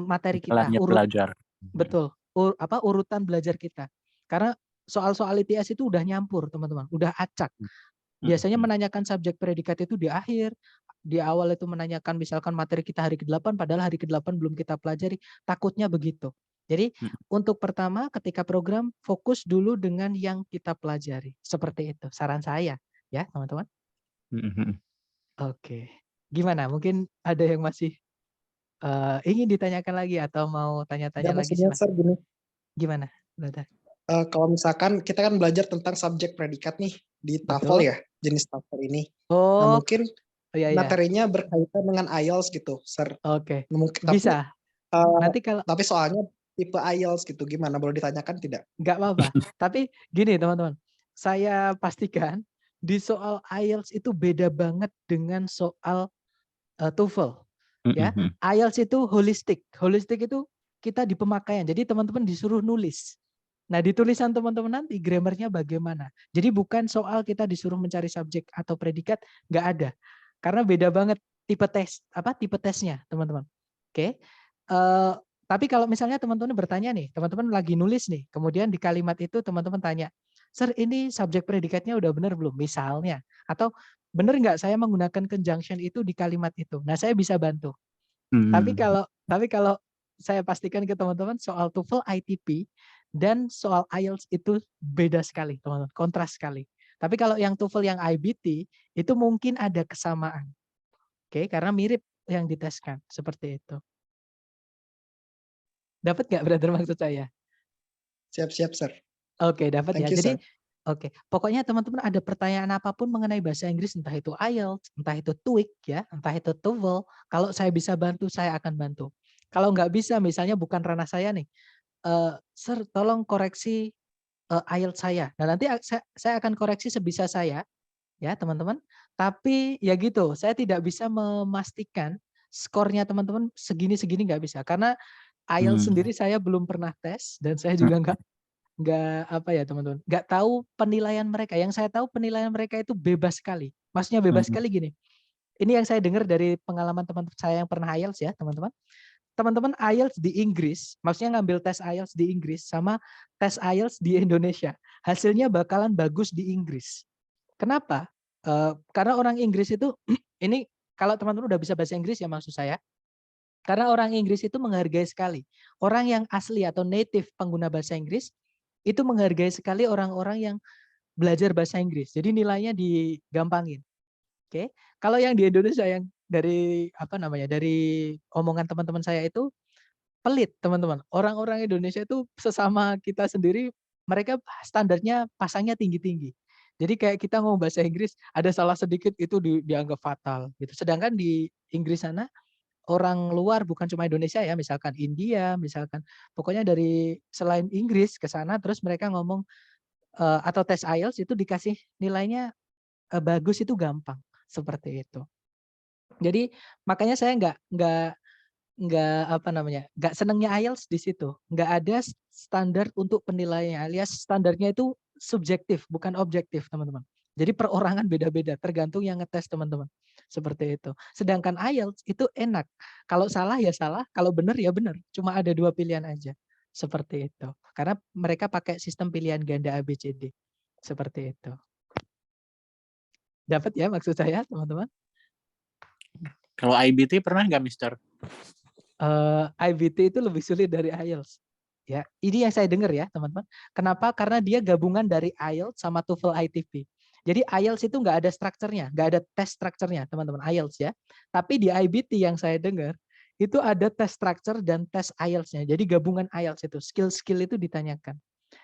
materi kita. Belajar. Betul. Urutan belajar kita. Karena soal-soal ITS itu udah nyampur, teman-teman. Udah acak. Biasanya menanyakan subjek predikat itu di akhir. Di awal itu menanyakan misalkan materi kita hari ke-8, padahal hari ke-8 belum kita pelajari. Takutnya begitu. Jadi untuk pertama ketika program, fokus dulu dengan yang kita pelajari. Seperti itu. Saran saya. Ya, teman-teman. Oke. Gimana? Mungkin ada yang masih ingin ditanyakan lagi atau mau tanya-tanya lagi? Maksudnya, Sir, gini. Gimana? Brother? Kalau misalkan kita kan belajar tentang subjek predikat nih di TOEFL ya, jenis TOEFL ini. Oh, nah, mungkin iya. materinya berkaitan dengan IELTS gitu, Sir. Oke. Mungkin, bisa. Nanti tapi soalnya tipe IELTS gitu, gimana? Boleh ditanyakan tidak? Nggak apa-apa. Tapi gini teman-teman, saya pastikan di soal IELTS itu beda banget dengan soal TOEFL. Ya, IELTS itu holistik. Holistik itu kita di pemakaian. Jadi teman-teman disuruh nulis. Nah, di tulisan teman-teman nanti grammarnya bagaimana. Jadi bukan soal kita disuruh mencari subjek atau predikat, nggak ada. Karena beda banget tipe tesnya, teman-teman. Oke. Tapi kalau misalnya teman-teman bertanya nih, teman-teman lagi nulis nih, kemudian di kalimat itu teman-teman tanya, "Sir, ini subjek predikatnya udah benar belum?" Misalnya, atau benar nggak saya menggunakan conjunction itu di kalimat itu. Nah, saya bisa bantu. Tapi kalau saya pastikan ke teman-teman soal TOEFL ITP dan soal IELTS itu beda sekali, teman-teman, kontras sekali. Tapi kalau yang TOEFL yang IBT itu mungkin ada kesamaan. Oke, karena mirip yang diteskan, seperti itu. Dapat nggak brother maksud saya? Siap-siap, Sir. Oke, dapat ya. Thank you, Jadi, Sir. oke, pokoknya teman-teman ada pertanyaan apapun mengenai bahasa Inggris, entah itu IELTS, entah itu TOEIC ya, entah itu TOEFL, kalau saya bisa bantu, saya akan bantu. Kalau nggak bisa, misalnya bukan ranah saya nih, Sir, tolong koreksi IELTS saya. Nah, nanti saya akan koreksi sebisa saya, ya teman-teman. Tapi ya gitu, saya tidak bisa memastikan skornya teman-teman segini-segini nggak bisa. Karena IELTS sendiri saya belum pernah tes dan saya juga nggak apa ya teman-teman, nggak tahu penilaian mereka. Yang saya tahu penilaian mereka itu bebas sekali. Maksudnya bebas sekali gini. Ini yang saya dengar dari pengalaman teman saya yang pernah IELTS ya teman-teman. Teman-teman IELTS di Inggris, maksudnya ngambil tes IELTS di Inggris sama tes IELTS di Indonesia, hasilnya bakalan bagus di Inggris. Kenapa? Karena orang Inggris itu, ini kalau teman-teman udah bisa bahasa Inggris ya maksud saya, karena orang Inggris itu menghargai sekali. Orang yang asli atau native pengguna bahasa Inggris, itu menghargai sekali orang-orang yang belajar bahasa Inggris. Jadi nilainya digampangin. Oke, kalau yang di Indonesia yang dari apa namanya, dari omongan teman-teman saya itu pelit teman-teman. Orang-orang Indonesia itu sesama kita sendiri, mereka standarnya pasangnya tinggi-tinggi. Jadi kayak kita ngomong bahasa Inggris, ada salah sedikit itu dianggap fatal gitu. Sedangkan di Inggris sana, orang luar bukan cuma Indonesia ya, misalkan India, misalkan pokoknya dari selain Inggris ke sana, terus mereka ngomong atau tes IELTS itu dikasih nilainya bagus itu gampang, seperti itu. Jadi makanya saya nggak apa namanya, nggak senengnya IELTS di situ. Nggak ada standar untuk penilaiannya, alias standarnya itu subjektif, bukan objektif teman-teman. Jadi perorangan beda-beda, tergantung yang ngetes teman-teman. Seperti itu. Sedangkan IELTS itu enak. Kalau salah ya salah, kalau benar ya benar. Cuma ada 2 pilihan aja. Seperti itu. Karena mereka pakai sistem pilihan ganda ABCD. Seperti itu. Dapat ya maksud saya teman-teman? Kalau IBT pernah nggak, Mister? IBT itu lebih sulit dari IELTS. Ya, ini yang saya dengar ya teman-teman. Kenapa? Karena dia gabungan dari IELTS sama TOEFL ITP. Jadi IELTS itu nggak ada strukturnya, nggak ada tes strukturnya teman-teman IELTS ya. Tapi di IBT yang saya dengar itu ada tes structure dan tes IELTS-nya. Jadi gabungan IELTS itu, skill-skill itu ditanyakan.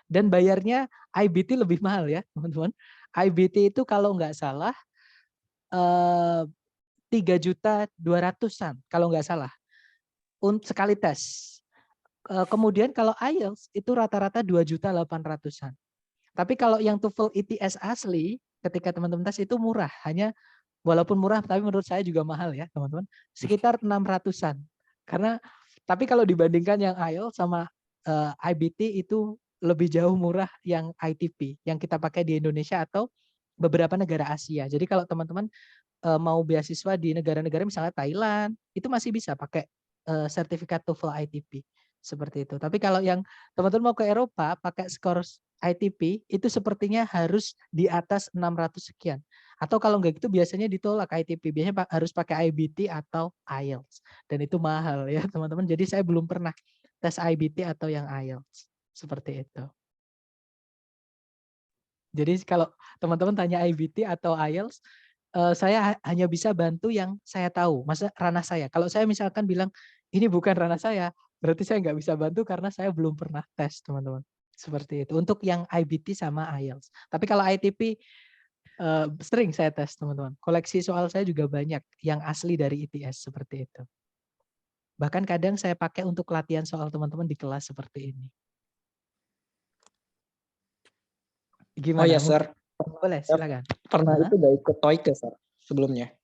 Dan bayarnya IBT lebih mahal ya teman-teman. IBT itu kalau nggak salah 3.200.000-an kalau nggak salah untuk sekali tes. Kemudian kalau IELTS itu rata-rata 2.800.000-an. Tapi kalau yang TOEFL ITS asli, ketika teman-teman tes itu murah, hanya walaupun murah tapi menurut saya juga mahal ya teman-teman, sekitar 600-an. Karena tapi kalau dibandingkan yang IELTS sama IBT itu lebih jauh murah yang ITP yang kita pakai di Indonesia atau beberapa negara Asia. Jadi kalau teman-teman mau beasiswa di negara-negara misalnya Thailand, itu masih bisa pakai sertifikat TOEFL ITP seperti itu. Tapi kalau yang teman-teman mau ke Eropa pakai skor ITP itu sepertinya harus di atas 600 sekian. Atau kalau enggak gitu biasanya ditolak ITP. Biasanya harus pakai IBT atau IELTS. Dan itu mahal ya teman-teman. Jadi saya belum pernah tes IBT atau yang IELTS. Seperti itu. Jadi kalau teman-teman tanya IBT atau IELTS, saya hanya bisa bantu yang saya tahu. Masa ranah saya. Kalau saya misalkan bilang ini bukan ranah saya, berarti saya nggak bisa bantu karena saya belum pernah tes teman-teman. Seperti itu. Untuk yang IBT sama IELTS. Tapi kalau ITP sering saya tes teman-teman. Koleksi soal saya juga banyak yang asli dari ITS seperti itu. Bahkan kadang saya pakai untuk latihan soal teman-teman di kelas seperti ini. Gimana? Oh ya, Sir. Boleh, silakan. Pernah itu udah ikut TOEIC ya, Sir, sebelumnya?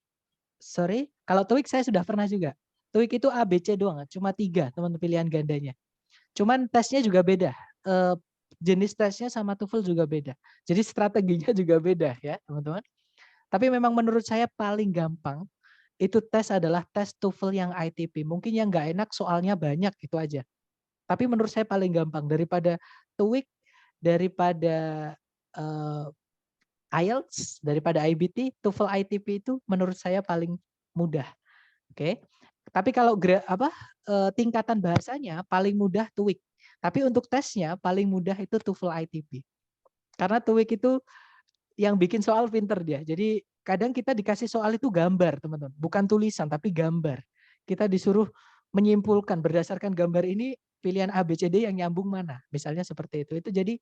Sorry, kalau TOEIC saya sudah pernah juga. TOEIC itu ABC doang, cuma 3 teman pilihan gandanya. Cuman tesnya juga beda. Jenis tesnya sama TOEFL juga beda. Jadi strateginya juga beda ya teman-teman. Tapi memang menurut saya paling gampang itu tes adalah tes TOEFL yang ITP. Mungkin yang nggak enak soalnya banyak itu aja. Tapi menurut saya paling gampang daripada TOEIC, daripada IELTS, daripada IBT, TOEFL ITP itu menurut saya paling mudah. Oke. Tapi kalau tingkatan bahasanya paling mudah TOEIC. Tapi untuk tesnya paling mudah itu TOEFL ITP. Karena TOEIC itu yang bikin soal pinter dia. Jadi kadang kita dikasih soal itu gambar, teman-teman. Bukan tulisan, tapi gambar. kita disuruh menyimpulkan berdasarkan gambar ini pilihan A, B, C, D yang nyambung mana. Misalnya seperti itu. Itu jadi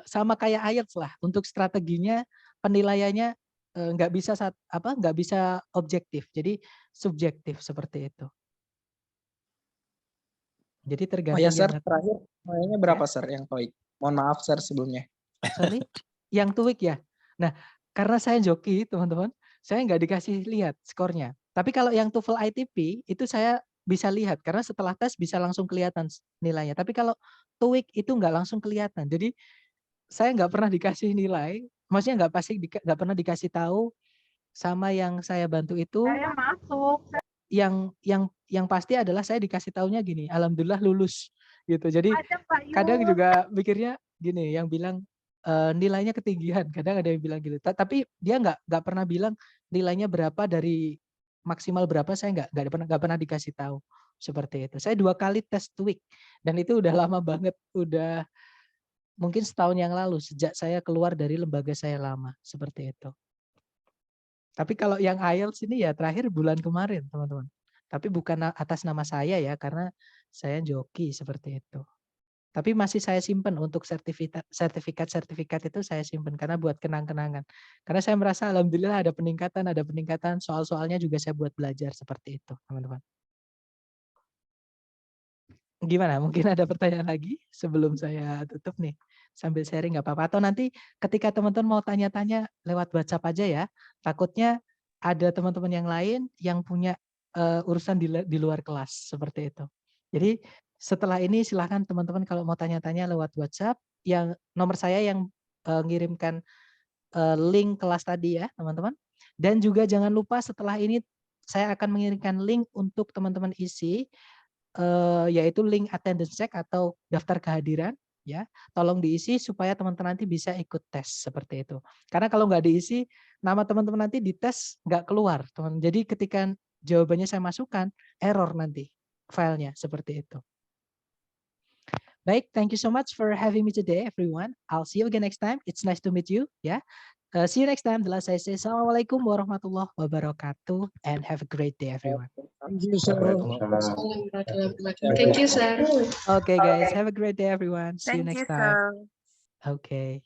sama kayak IELTS lah. Untuk strateginya penilaiannya nggak bisa objektif. Jadi subjektif seperti itu. Jadi Oh tergantung ya, Sir, yang terakhir nilainya berapa, Sir, yang TOEIC? Mohon maaf, Sir, sebelumnya. sorry, yang TOEIC ya. Nah, karena saya joki, teman-teman, saya nggak dikasih lihat skornya. Tapi kalau yang TOEFL ITP itu saya bisa lihat karena setelah tes bisa langsung kelihatan nilainya. Tapi kalau TOEIC itu nggak langsung kelihatan. Jadi saya nggak pernah dikasih nilai, maksudnya nggak pernah dikasih tahu sama yang saya bantu itu. Saya masuk. Yang pasti adalah saya dikasih taunya gini, alhamdulillah lulus gitu. Jadi Ada Pak Yus. kadang juga mikirnya gini, yang bilang nilainya ketinggian, kadang ada yang bilang gitu. Tapi dia nggak pernah bilang nilainya berapa dari maksimal berapa, saya nggak pernah dikasih tahu seperti itu. Saya 2 kali tes TOEIC dan itu udah lama banget, udah mungkin setahun yang lalu sejak saya keluar dari lembaga saya lama seperti itu. Tapi kalau yang IELTS ini ya terakhir bulan kemarin, teman-teman. Tapi bukan atas nama saya ya, karena saya joki seperti itu. Tapi masih saya simpan untuk sertifikat itu saya simpan karena buat kenang-kenangan. Karena saya merasa alhamdulillah ada peningkatan, soal-soalnya juga saya buat belajar seperti itu, teman-teman. Gimana? Mungkin ada pertanyaan lagi sebelum saya tutup nih. Sambil sharing nggak apa-apa. Atau nanti ketika teman-teman mau tanya-tanya lewat WhatsApp aja ya. Takutnya ada teman-teman yang lain yang punya urusan di luar kelas seperti itu. Jadi setelah ini silahkan teman-teman kalau mau tanya-tanya lewat WhatsApp, yang nomor saya yang ngirimkan link kelas tadi ya teman-teman. Dan juga jangan lupa setelah ini saya akan mengirimkan link untuk teman-teman isi, yaitu link attendance check atau daftar kehadiran. Ya, tolong diisi supaya teman-teman nanti bisa ikut tes seperti itu. Karena kalau nggak diisi, nama teman-teman nanti di tes nggak keluar, teman. Jadi ketika jawabannya saya masukkan, error nanti filenya seperti itu. Baik, thank you so much for having me today, everyone. I'll see you again next time. It's nice to meet you. Ya, see you next time. The last I say, Assalamualaikum warahmatullahi wabarakatuh, and have a great day, everyone. Thank you, Sir. Thank you, sir. Okay, guys, have a great day, everyone. See you Thank you, next time. sir. Okay.